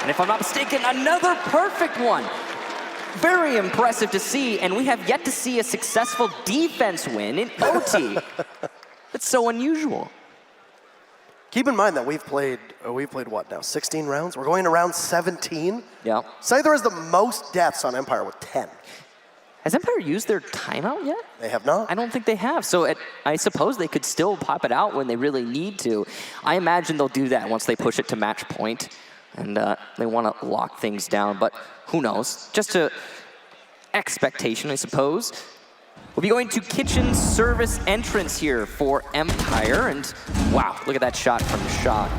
And if I'm not mistaken, another perfect one. Very impressive to see, and we have yet to see a successful defense win in OT. It's so unusual. Keep in mind that we've played what now, 16 rounds? We're going to round 17. Yeah. Scyther has the most deaths on Empire with 10. Has Empire used their timeout yet? They have not. I don't think they have. So I suppose they could still pop it out when they really need to. I imagine they'll do that once they push it to match point. And they want to lock things down, but who knows? Just a expectation, I suppose. We'll be going to Kitchen service entrance here for Empire, and wow, look at that shot from Shock.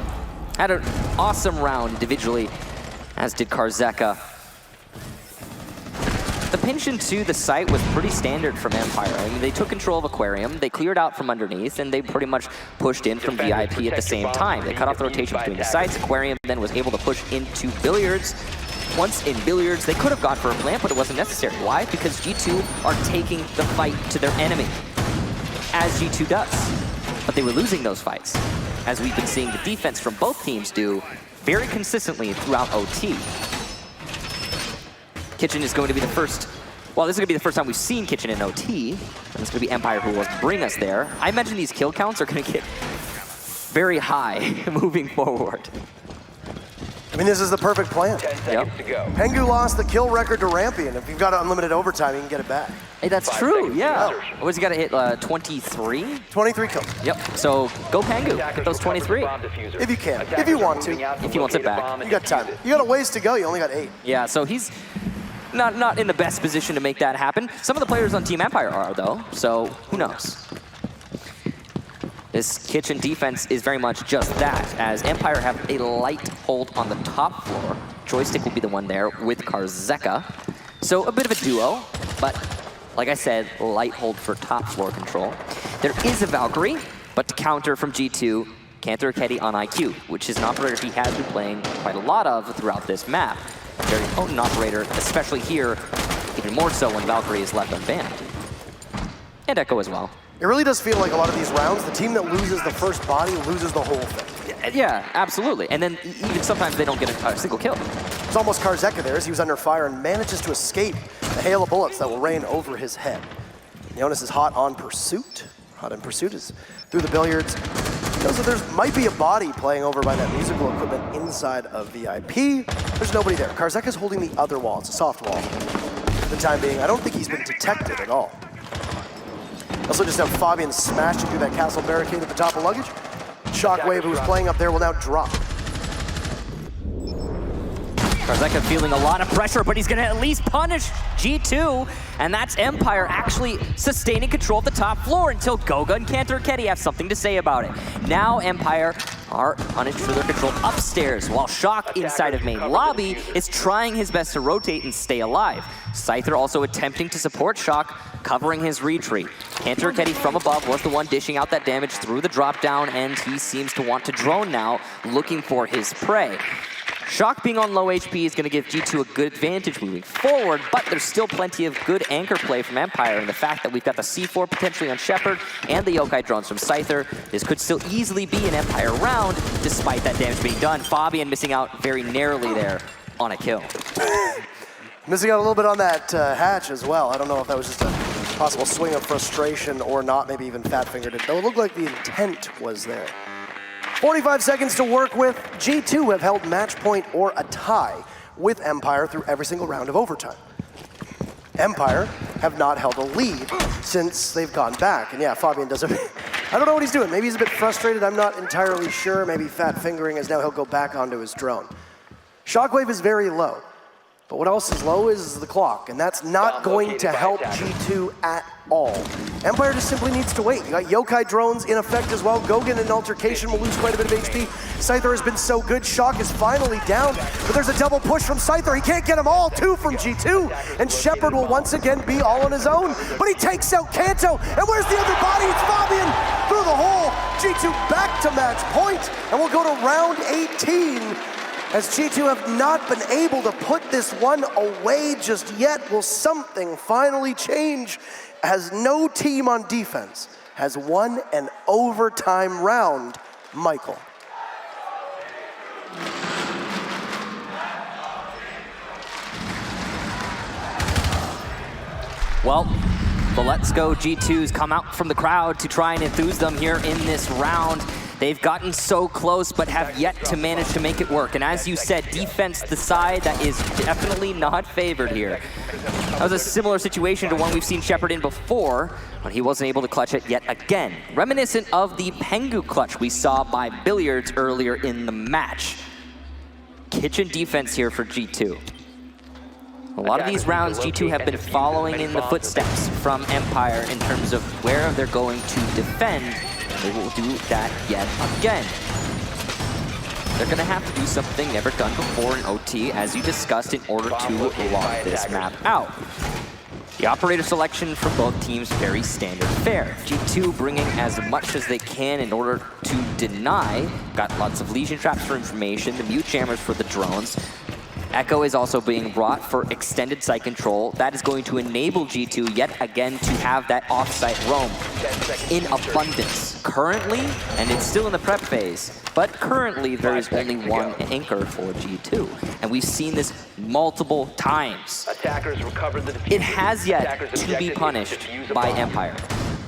Had an awesome round individually, as did Karzeka. The pinch into the site was pretty standard from Empire. I mean, they took control of Aquarium, they cleared out from underneath, and they pretty much pushed in from VIP at the same time. They cut off the rotation between the sites. Aquarium then was able to push into Billiards. Once in Billiards, they could have gone for a plant, but it wasn't necessary. Why? Because G2 are taking the fight to their enemy, as G2 does. But they were losing those fights, as we've been seeing the defense from both teams do very consistently throughout OT. Kitchen is going to be the first, well, this is going to be the first time we've seen Kitchen in OT, and it's going to be Empire who will bring us there. I imagine these kill counts are going to get very high moving forward. I mean, this is the perfect plan. 10 seconds to go. Pengu lost the kill record to Rampion. If you've got unlimited overtime, you can get it back. Hey, that's 5 true, seconds yeah. to insertion. What's he got to hit, 23? 23 kills. Yep, so go Pengu, get those 23. If you can, if you want to. If he wants it back. You got time. You got a ways to go, you only got 8. Yeah, so he's not in the best position to make that happen. Some of the players on Team Empire are, though, so who knows? This Kitchen defense is very much just that, as Empire have a light hold on the top floor. Joystick will be the one there with Karzeka. So a bit of a duo, but like I said, light hold for top floor control. There is a Valkyrie, but to counter from G2, Cantor Raketti on IQ, which is an operator he has been playing quite a lot of throughout this map. A very potent operator, especially here, even more so when Valkyrie is left unbanned. And Echo as well. It really does feel like a lot of these rounds, the team that loses the first body loses the whole thing. Yeah, absolutely. And then even sometimes they don't get a single kill. It's almost Karzeka there as he was under fire and manages to escape the hail of bullets that will rain over his head. Jonas is hot on pursuit. Hot in pursuit is through the billiards. He knows that there might be a body playing over by that musical equipment inside of VIP. There's nobody there. Karzeka's holding the other wall. It's a soft wall. For the time being, I don't think he's been detected at all. Also just have Fabian smashing through that castle barricade at the top of luggage. Shockwave, who was playing up there, will now drop. Karzeka feeling a lot of pressure, but he's gonna at least punish G2, and that's Empire actually sustaining control of the top floor until Goga and Cantor Raketti have something to say about it. Now Empire are punished for their control upstairs, while Shock inside of main lobby is trying his best to rotate and stay alive. Scyther also attempting to support Shock, covering his retreat. Cantor Raketti from above was the one dishing out that damage through the drop down, and he seems to want to drone now, looking for his prey. Shock being on low HP is going to give G2 a good advantage moving forward, but there's still plenty of good anchor play from Empire, and the fact that we've got the C4 potentially on Shepard and the Yokai drones from Scyther, this could still easily be an Empire round despite that damage being done. Fabian missing out very narrowly there on a kill. Missing out a little bit on that hatch as well. I don't know if that was just a possible swing of frustration or not, maybe even fat-fingered it, though it looked like the intent was there. 45 seconds to work with. G2 have held match point or a tie with Empire through every single round of overtime. Empire have not held a lead since they've gone back. And yeah, Fabian does I don't know what he's doing. Maybe he's a bit frustrated. I'm not entirely sure. Maybe fat fingering as now he'll go back onto his drone. Shockwave is very low. But what else is low is the clock, and that's not going to help G2 at all. Empire just simply needs to wait. You got Yokai drones in effect as well. Gogan in altercation will lose quite a bit of HP. Scyther has been so good. Shock is finally down, but there's a double push from Scyther. He can't get them all, 2 from G2, and Shepard will once again be all on his own, but he takes out Kanto, and where's the other body? It's Fabian through the hole. G2 back to match point, and we'll go to round 18. As G2 have not been able to put this one away just yet. Will something finally change as no team on defense has won an overtime round? Michael. Well, the Let's Go G2s come out from the crowd to try and enthuse them here in this round. They've gotten so close, but have yet to manage to make it work. And as you said, defense the side that is definitely not favored here. That was a similar situation to one we've seen Shepard in before, when he wasn't able to clutch it yet again. Reminiscent of the Pengu clutch we saw by Billiards earlier in the match. Kitchen defense here for G2. A lot of these rounds, G2 have been following in the footsteps from Empire in terms of where they're going to defend. They will do that yet again. They're gonna have to do something never done before in OT, as you discussed, in order to lock this map out. The operator selection for both teams very standard fare. G2 bringing as much as they can in order to deny. Got lots of Legion traps for information, the mute jammers for the drones. Echo is also being brought for extended site control. That is going to enable G2 yet again to have that off-site roam in abundance. Currently, and it's still in the prep phase, but currently there is only one anchor for G2. And we've seen this multiple times. Attackers recovered the It has yet to be punished by Empire.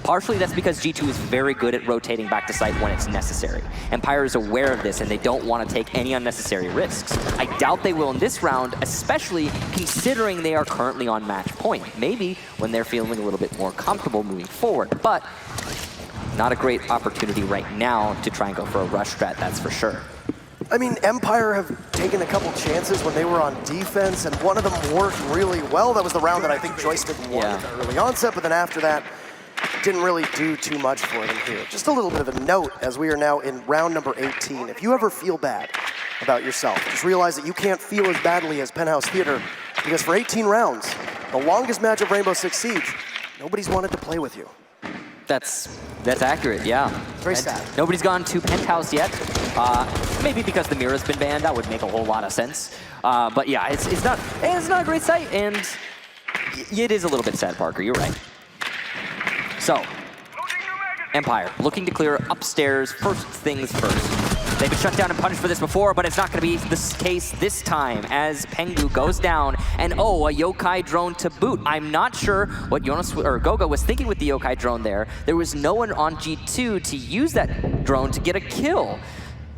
Partially that's because G2 is very good at rotating back to site when it's necessary. Empire is aware of this and they don't want to take any unnecessary risks. I doubt they will in this round, especially considering they are currently on match point. Maybe when they're feeling a little bit more comfortable moving forward, but not a great opportunity right now to try and go for a rush strat, that's for sure. I mean, Empire have taken a couple chances when they were on defense, and one of them worked really well. That was the round that I think Joystick won at the early onset, but then after that, didn't really do too much for them here. Just a little bit of a note as we are now in round number 18. If you ever feel bad about yourself, just realize that you can't feel as badly as Penthouse Theater, because for 18 rounds, the longest match of Rainbow Six Siege, nobody's wanted to play with you. That's accurate, yeah. Very sad. Nobody's gone to Penthouse yet. Maybe because the Mira's been banned, that would make a whole lot of sense. But yeah, it's not a great sight, and it is a little bit sad, Parker, you're right. So, Empire looking to clear upstairs first things first. They've been shut down and punished for this before, but it's not going to be the case this time as Pengu goes down, and a Yokai drone to boot. I'm not sure what Jonas or Goga was thinking with the Yokai drone there. There was no one on G2 to use that drone to get a kill.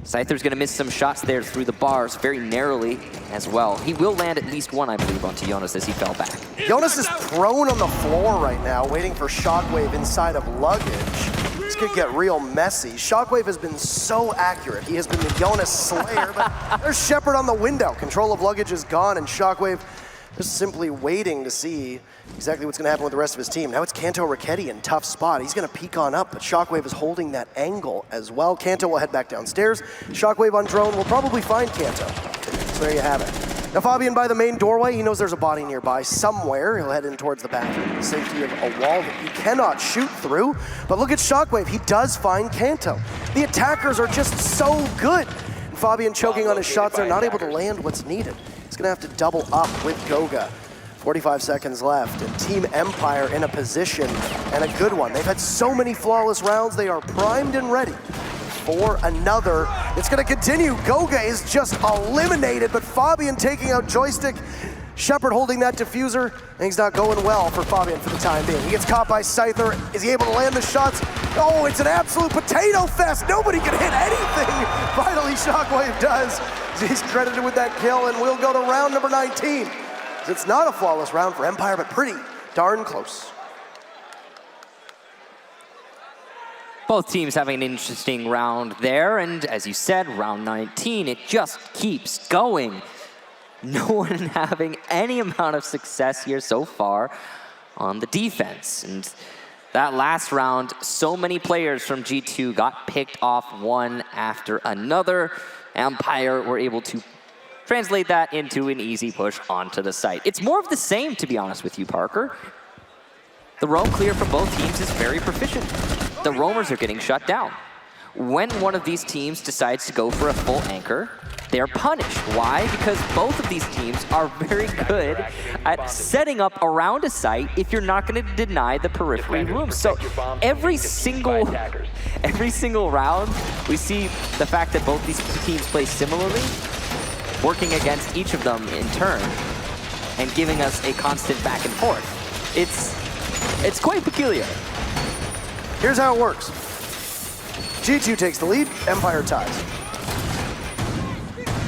Scyther's going to miss some shots there through the bars very narrowly as well. He will land at least one, I believe, onto Jonas as he fell back. Jonas is prone on the floor right now, waiting for Shockwave inside of luggage. This could get real messy. Shockwave has been so accurate. He has been the Jonas Slayer, but there's Shepard on the window. Control of luggage is gone, and Shockwave just simply waiting to see exactly what's going to happen with the rest of his team. Now it's Kanto Raketti in tough spot. He's going to peek on up, but Shockwave is holding that angle as well. Kanto will head back downstairs. Shockwave on drone will probably find Kanto. So there you have it. Now Fabian by the main doorway, he knows there's a body nearby somewhere. He'll head in towards the bathroom, the safety of a wall that he cannot shoot through. But look at Shockwave, he does find Kanto. The attackers are just so good. And Fabian choking on his shots, they're not able to land what's needed. He's gonna have to double up with Goga. 45 seconds left, and Team Empire in a position, and a good one. They've had so many flawless rounds, they are primed and ready for another. It's gonna continue. Goga is just eliminated, but Fabian taking out Joystick. Shepard holding that diffuser. Things not going well for Fabian for the time being. He gets caught by Scyther. Is he able to land the shots? Oh, it's an absolute potato fest. Nobody can hit anything. Finally, Shockwave does. He's credited with that kill, and we'll go to round number 19. It's not a flawless round for Empire, but pretty darn close. Both teams having an interesting round there, and as you said, round 19, it just keeps going. No one having any amount of success here so far on the defense. And that last round, so many players from G2 got picked off one after another. Empire were able to translate that into an easy push onto the site. It's more of the same, to be honest with you, Parker. The roam clear from both teams is very proficient. The roamers are getting shut down. When one of these teams decides to go for a full anchor, they're punished. Why? Because both of these teams are very good at setting up around a site if you're not going to deny the periphery room. So every single round, we see the fact that both these teams play similarly, working against each of them in turn, and giving us a constant back and forth. It's quite peculiar. Here's how it works. G2 takes the lead, Empire ties.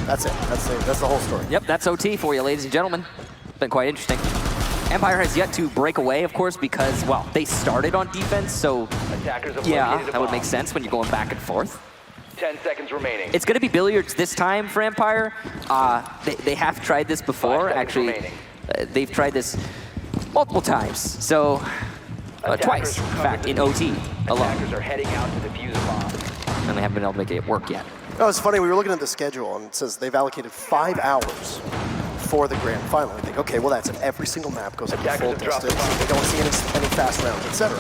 That's it. That's the whole story. Yep, that's OT for you, ladies and gentlemen. Been quite interesting. Empire has yet to break away, of course, because, well, they started on defense, so yeah, that would make sense when you're going back and forth. 10 seconds remaining. It's going to be billiards this time for Empire. They have tried this before, actually. They've tried this multiple times, so twice, in fact, in OT alone. Attackers are heading out to defuse a bomb. And they haven't been able to make it work yet. Oh, it's funny, we were looking at the schedule, and it says they've allocated 5 hours for the grand final. We think, okay, well, that's it. Every single map goes up to full distance. We don't see any fast rounds, etc.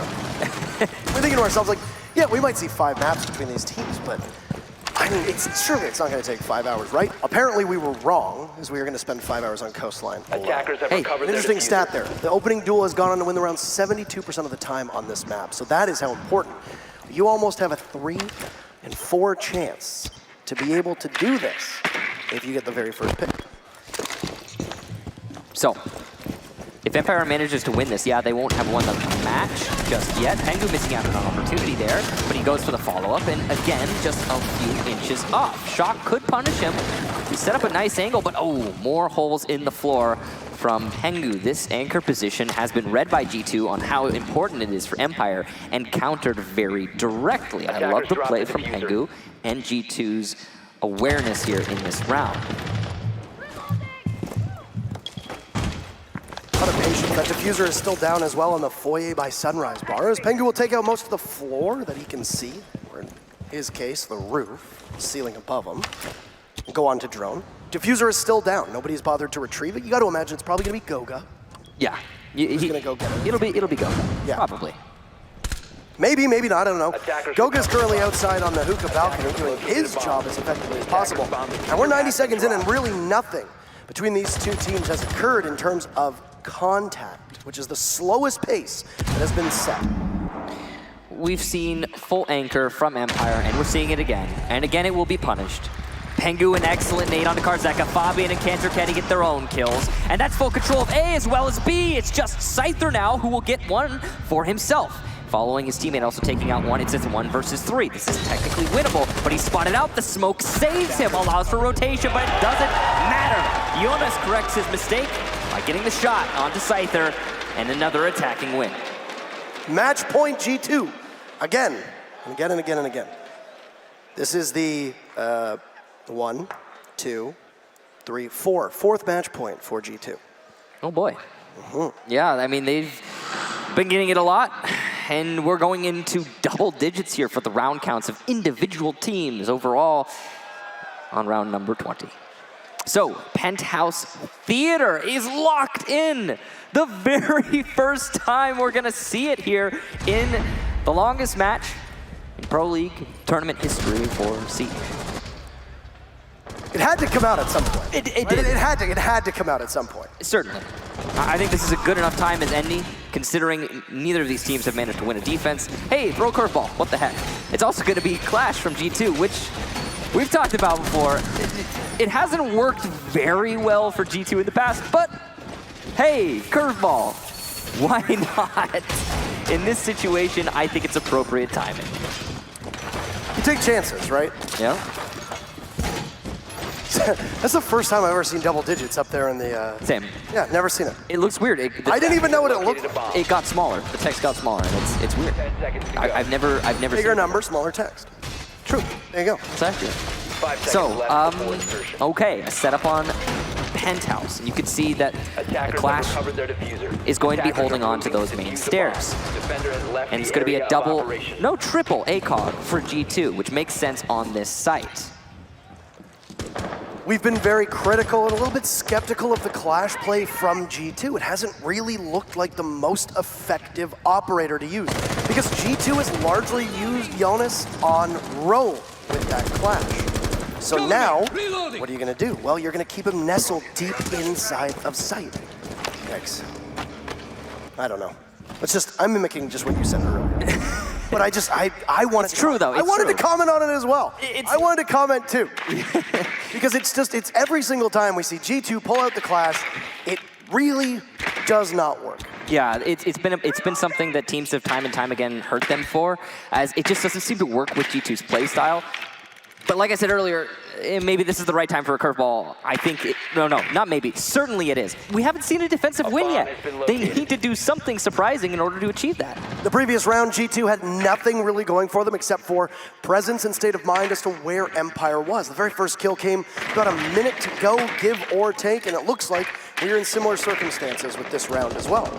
We're thinking to ourselves, like, yeah, we might see 5 maps between these teams, but I mean, surely it's not going to take 5 hours, right? Apparently, we were wrong, as we were going to spend 5 hours on Coastline. Attackers have recovered an interesting stat there. The opening duel has gone on to win around 72% of the time on this map, so that is how important. You almost have a 3 in 4 chance to be able to do this if you get the very first pick. So, If Empire manages to win this, yeah, they won't have won the match just yet. Pengu missing out on an opportunity there, but he goes for the follow-up, and again, just a few inches off. Shock could punish him. He set up a nice angle, but oh, more holes in the floor from Pengu. This anchor position has been read by G2 on how important it is for Empire and countered very directly. I love the play from Pengu and G2's awareness here in this round. A lot of patience. That diffuser is still down as well on the foyer by Sunrise Bar, as Pengu will take out most of the floor that he can see, or in his case, the roof, ceiling above him, and go on to drone. Diffuser is still down. Nobody's bothered to retrieve it. You got to imagine it's probably going to be Goga. Yeah. He's going to go get it. It'll be Goga. Yeah. Probably. Maybe, maybe not, I don't know. Goga's currently outside on the hookah balcony doing his job as effectively as possible. And we're 90 seconds in and really nothing between these two teams has occurred in terms of contact, which is the slowest pace that has been set. We've seen full anchor from Empire, and we're seeing it again. And again, it will be punished. Pengu, an excellent nade onto Karzeka. Fabian and Cantor Kenny get their own kills. And that's full control of A as well as B. It's just Scyther now who will get one for himself. Following his teammate also taking out one, it's 1 versus 3. This is technically winnable, but he's spotted out. The smoke saves him, allows for rotation, but it doesn't matter. Jonas corrects his mistake by getting the shot onto Scyther, and another attacking win. Match point G2. Again, and again, and again, and again. This is the 1, 2, 3, 4. Fourth match point for G2. Oh boy. Yeah, I mean, they've been getting it a lot, and we're going into double digits here for the round counts of individual teams overall on round number 20. So, Penthouse Theater is locked in. The very first time we're gonna see it here in the longest match in Pro League tournament history for Siege. It had to come out at some point. It Right? did. It had to come out at some point. Certainly. I think this is a good enough time as any, considering neither of these teams have managed to win a defense. Hey, throw a curveball, what the heck? It's also going to be Clash from G2, which we've talked about before. It hasn't worked very well for G2 in the past, but hey, curveball, why not? In this situation, I think it's appropriate timing. You take chances, right? Yeah. That's the first time I've ever seen double digits up there in the... Same. Yeah, never seen it. It looks weird. I didn't even know what it looked like. It got smaller. The text got smaller, and it's weird. 10 seconds to go. I've never Bigger seen it number, smaller text. True. There you go. It's accurate. 5 seconds So, left before insertion. okay, a setup on Penthouse, and you can see that the Attackers have Clash recovered their diffuser. is going to be Attackers holding are on to moving those to main defuse the stairs. bomb. Defender has left And it's the going to be area a of double, operation. no, triple ACOG for G2, which makes sense on this site. We've been very critical and a little bit skeptical of the Clash play from G2. It hasn't really looked like the most effective operator to use because G2 has largely used Jonas on roll with that Clash. So now, what are you going to do? Well, you're going to keep him nestled deep inside of sight. Yikes. I don't know. I'm mimicking just what you said earlier. But I wanted It's true, though. I wanted to comment on it as well. It's- I wanted to comment too. Because it's every single time we see G2 pull out the Clash, it really does not work. Yeah, it's been something that teams have time and time again hurt them for, as it just doesn't seem to work with G2's playstyle. But like I said earlier, maybe this is the right time for a curveball. I think, no, not maybe. Certainly it is. We haven't seen a defensive win yet. They need to do something surprising in order to achieve that. The previous round, G2 had nothing really going for them except for presence and state of mind as to where Empire was. The very first kill came about a minute to go, give or take, and it looks like we're in similar circumstances with this round as well.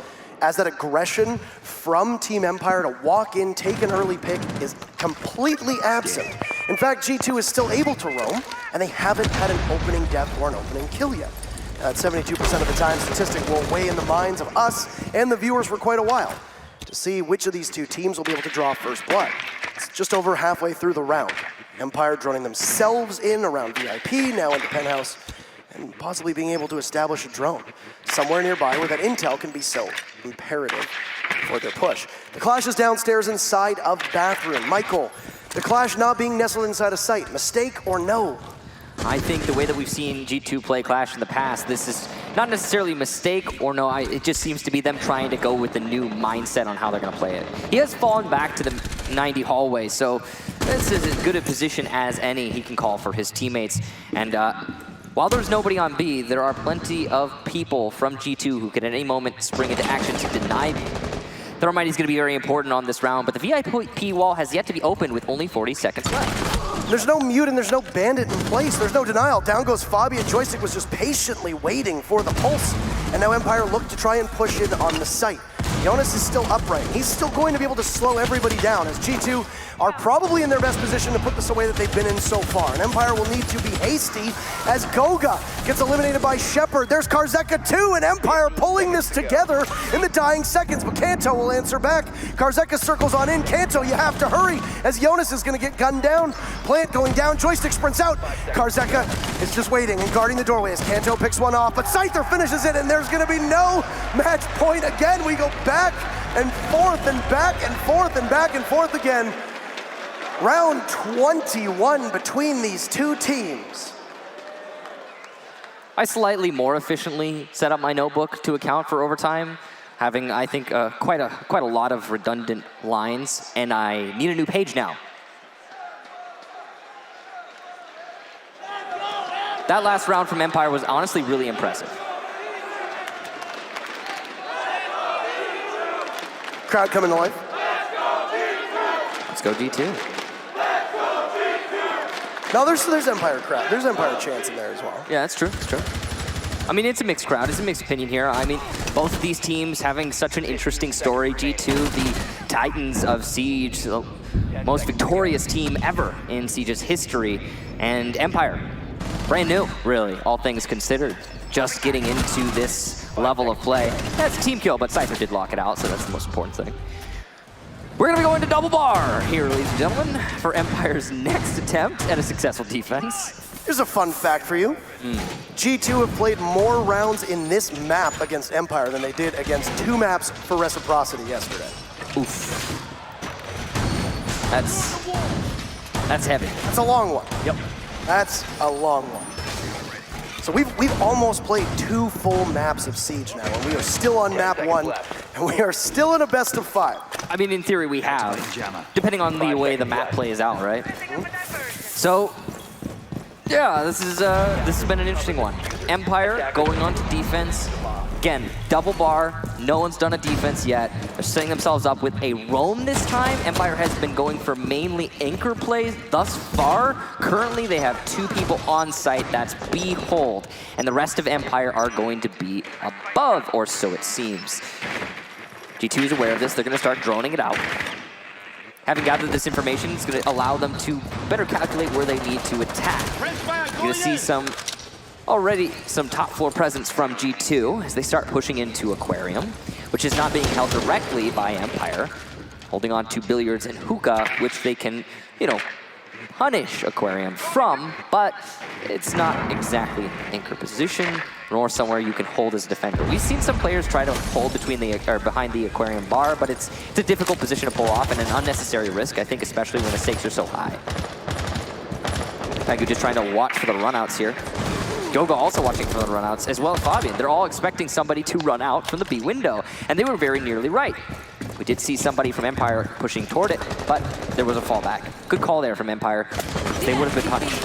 As that aggression from Team Empire to walk in, take an early pick is completely absent. In fact, G2 is still able to roam, and they haven't had an opening death or an opening kill yet. At 72% of the time, statistic will weigh in the minds of us and the viewers for quite a while to see which of these two teams will be able to draw first blood. It's just over halfway through the round. Empire droning themselves in around VIP, now into Penthouse, and possibly being able to establish a drone somewhere nearby where that intel can be so imperative for their push. The Clash is downstairs inside of bathroom. Michael, the Clash not being nestled inside a site, mistake or no? I think the way that we've seen G2 play Clash in the past, this is not necessarily a mistake, or no, it just seems to be them trying to go with the new mindset on how they're going to play it. He has fallen back to the 90 hallway, so this is as good a position as any he can call for his teammates. And while there's nobody on B, there are plenty of people from G2 who can at any moment spring into action to deny B. Thermite is going to be very important on this round, but the VIP wall has yet to be opened with only 40 seconds left. There's no mute and there's no bandit in place. There's no denial. Down goes Fabi, and Joystick was just patiently waiting for the pulse. And now Empire look to try and push in on the site. Jonas is still upright. He's still going to be able to slow everybody down, as G2 are probably in their best position to put this away that they've been in so far. And Empire will need to be hasty as Goga gets eliminated by Shepard. There's Karzeka too, and Empire pulling this together in the dying seconds, but Kanto will answer back. Karzeka circles on in. Kanto, you have to hurry, as Jonas is going to get gunned down. Plant going down, Joystick sprints out. Karzeka is just waiting and guarding the doorway as Kanto picks one off, but Scyther finishes it, and there's going to be no match point again. We go back and forth and back and forth and back and forth again. Round 21 between these two teams. I slightly more efficiently set up my notebook to account for overtime, having, I think, quite a lot of redundant lines, and I need a new page now. That last round from Empire was honestly really impressive. Crowd coming to life. Let's go G2. No, there's Empire crowd. There's Empire chants in there as well. Yeah, that's true. That's true. I mean, it's a mixed crowd. It's a mixed opinion here. I mean, both of these teams having such an interesting story. G2, the Titans of Siege, the most victorious team ever in Siege's history. And Empire, brand new, really, all things considered. Just getting into this level of play. That's a team kill, but Cypher did lock it out, so that's the most important thing. We're going to go into double bar here, ladies and gentlemen, for Empire's next attempt at a successful defense. Here's a fun fact for you. G2 have played more rounds in this map against Empire than they did against 2 maps for Reciprocity yesterday. Oof. That's heavy. That's a long one. Yep. That's a long one. So we've almost played 2 full maps of Siege now, and we are still on map 1, and we are still in a best of 5. I mean, in theory, we have, depending on the way the map plays out, right? So, yeah, this has been an interesting one. Empire going on to defense. Again, double bar. No one's done a defense yet. They're setting themselves up with a roam this time. Empire has been going for mainly anchor plays thus far. Currently, they have 2 people on site. That's Behold. And the rest of Empire are going to be above, or so it seems. G2 is aware of this. They're going to start droning it out. Having gathered this information, it's going to allow them to better calculate where they need to attack. You're going to see already some top floor presence from G2 as they start pushing into Aquarium, which is not being held directly by Empire, holding on to Billiards and Hookah, which they can, punish Aquarium from, but it's not exactly an anchor position, nor somewhere you can hold as a defender. We've seen some players try to hold behind the Aquarium bar, but it's a difficult position to pull off and an unnecessary risk, I think, especially when the stakes are so high. Pegu just trying to watch for the runouts here. Goga also watching for the runouts, as well as Fabian. They're all expecting somebody to run out from the B window, and they were very nearly right. We did see somebody from Empire pushing toward it, but there was a fallback. Good call there from Empire. They would have been punished.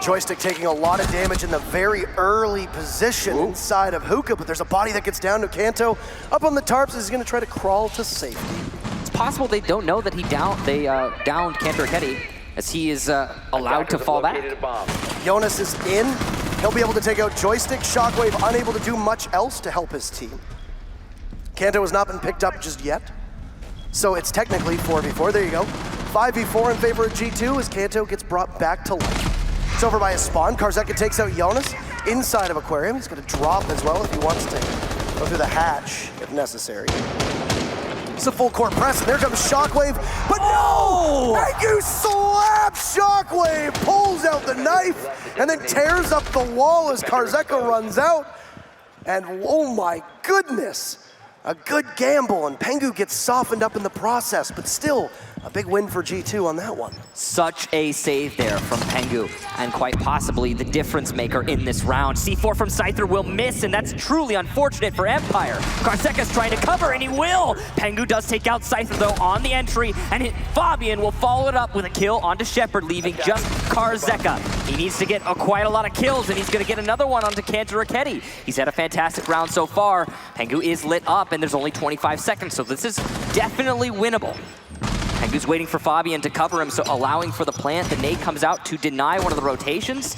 Joystick taking a lot of damage in the very early position inside of Hookah, but there's a body that gets down to Kanto. Up on the tarps, he's going to try to crawl to safety. It's possible they don't know that downed Kanto Raketti, as he is allowed to fall back. Jonas is in. He'll be able to take out Joystick. Shockwave unable to do much else to help his team. Kanto has not been picked up just yet. So it's technically 4v4. There you go. 5v4 in favor of G2 as Kanto gets brought back to life. It's over by his spawn. Karzeka takes out Jonas inside of Aquarium. He's going to drop as well if he wants to go through the hatch if necessary. It's a full court press, and there comes Shockwave, but no! Pegu slaps Shockwave, pulls out the knife, and then tears up the wall as Karzeka runs out. And oh my goodness, a good gamble, and Pengu gets softened up in the process, but still, a big win for G2 on that one. Such a save there from Pengu, and quite possibly the difference maker in this round. C4 from Scyther will miss, and that's truly unfortunate for Empire. Karzeka's trying to cover, and he will! Pengu does take out Scyther, though, on the entry, and Fabian will follow it up with a kill onto Shepard, leaving just Karzeka. He needs to get quite a lot of kills, and he's going to get another one onto Kanter Raketti. He's had a fantastic round so far. Pengu is lit up, and there's only 25 seconds, so this is definitely winnable. Pengu's waiting for Fabian to cover him, so allowing for the plant. The nade comes out to deny one of the rotations,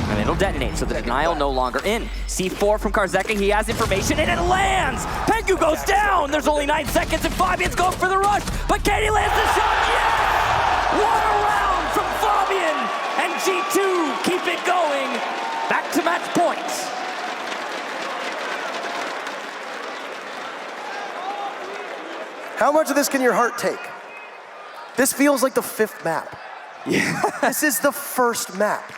and it'll detonate, so the denial no longer in. C4 from Karzeka, he has information, and it lands! Pengu goes down! There's only 9 seconds, and Fabian's going for the rush, but Katie lands the shot, yes! What a round from Fabian! And G2 keep it going, back to match points. How much of this can your heart take? This feels like the 5th map. Yeah. This is the first map.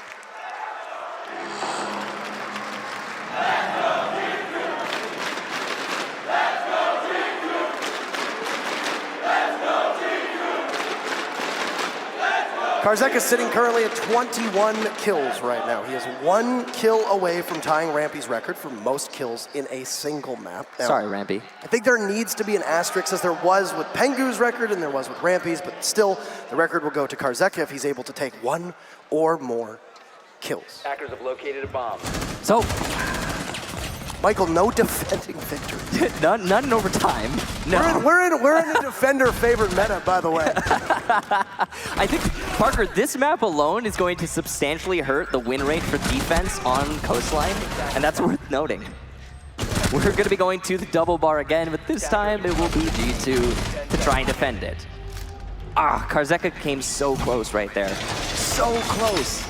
Karzeka's sitting currently at 21 kills right now. He is 1 kill away from tying Rampy's record for most kills in a single map. Now, Sorry, Rampy. I think there needs to be an asterisk, as there was with Pengu's record and there was with Rampy's, but still, the record will go to Karzeka if he's able to take 1 or more kills. Hackers have located a bomb. So, Michael, no defending victory. none in overtime. No. We're in a defender favorite meta, by the way. I think, Parker, this map alone is going to substantially hurt the win rate for defense on Coastline, and that's worth noting. We're going to be going to the double bar again, but this time it will be G2 to try and defend it. Karzeka came so close right there. So close.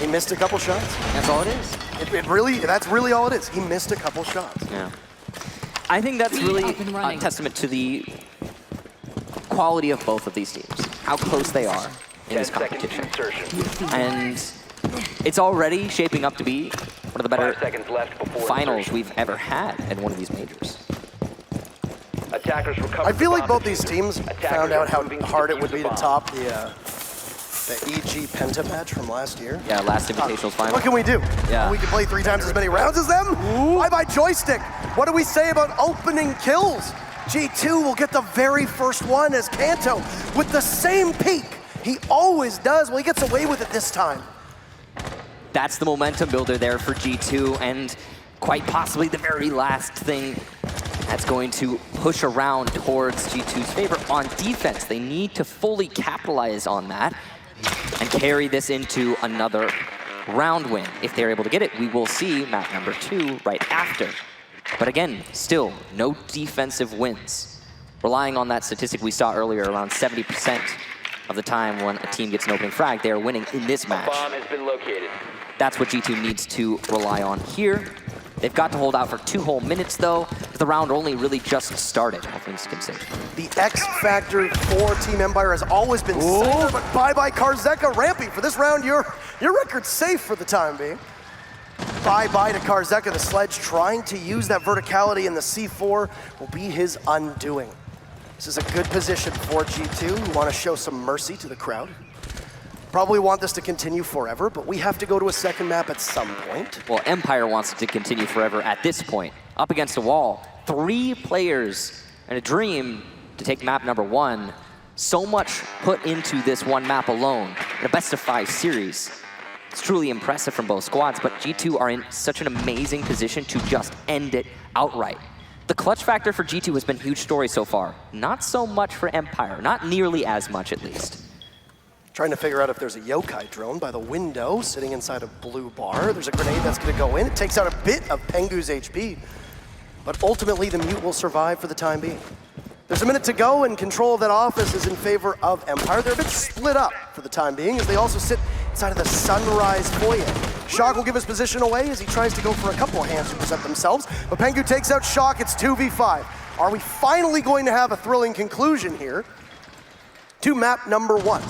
He missed a couple shots. That's all it is. That's really all it is. He missed a couple shots. Yeah. I think that's really a testament to the quality of both of these teams, how close they are in 10 this seconds to competition. insertion. And it's already shaping up to be one of the better 5 seconds left before finals insertion. we've ever had at one of these majors. Attackers recover I feel the like bomb both these diffuser. teams Attackers found are out how moving to hard it defuse would be the to bomb. top the EG Penta match from last year. Yeah, last Invitationals final. What can we do? Yeah. We can play 3 times as many rounds as them? Bye-bye joystick. What do we say about opening kills? G2 will get the very first one as Kanto with the same peak he always does. Well, he gets away with it this time. That's the momentum builder there for G2, and quite possibly the very last thing that's going to push around towards G2's favor on defense. They need to fully capitalize on that and carry this into another round win. If they're able to get it, we will see map number 2 right after. But again, still no defensive wins. Relying on that statistic we saw earlier, around 70% of the time when a team gets an opening frag, they are winning in this match. Bomb has been located. That's what G2 needs to rely on here. They've got to hold out for 2 whole minutes, though. The round only really just started, all things considered. The X factor for Team Empire has always been Scyther, but bye-bye Karzeka. Rampy, for this round, your record's safe for the time being. Bye-bye to Karzeka. The Sledge trying to use that verticality in the C4 will be his undoing. This is a good position for G2, who want to show some mercy to the crowd. Probably want this to continue forever, but we have to go to a second map at some point. Well, Empire wants it to continue forever at this point. Up against a wall, 3 players and a dream to take map number 1. So much put into this one map alone in a best-of-5 series. It's truly impressive from both squads, but G2 are in such an amazing position to just end it outright. The clutch factor for G2 has been a huge story so far. Not so much for Empire, not nearly as much at least. Trying to figure out if there's a yokai drone by the window sitting inside a blue bar. There's a grenade that's going to go in. It takes out a bit of Pengu's HP, but ultimately the mute will survive for the time being. There's a minute to go, and control of that office is in favor of Empire. They're a bit split up for the time being, as they also sit inside of the Sunrise foyer. Shock will give his position away as he tries to go for a couple of hands to present themselves, but Pengu takes out Shock. It's 2v5. Are we finally going to have a thrilling conclusion here to map number 1?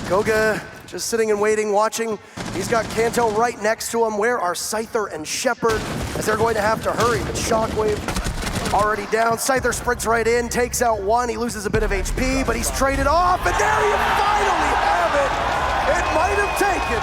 Goga just sitting and waiting, watching. He's got Kanto right next to him. Where are Scyther and Shepard? As they're going to have to hurry, but Shockwave already down. Scyther sprints right in, takes out one. He loses a bit of HP, but he's traded off, and there you finally have it. It might have taken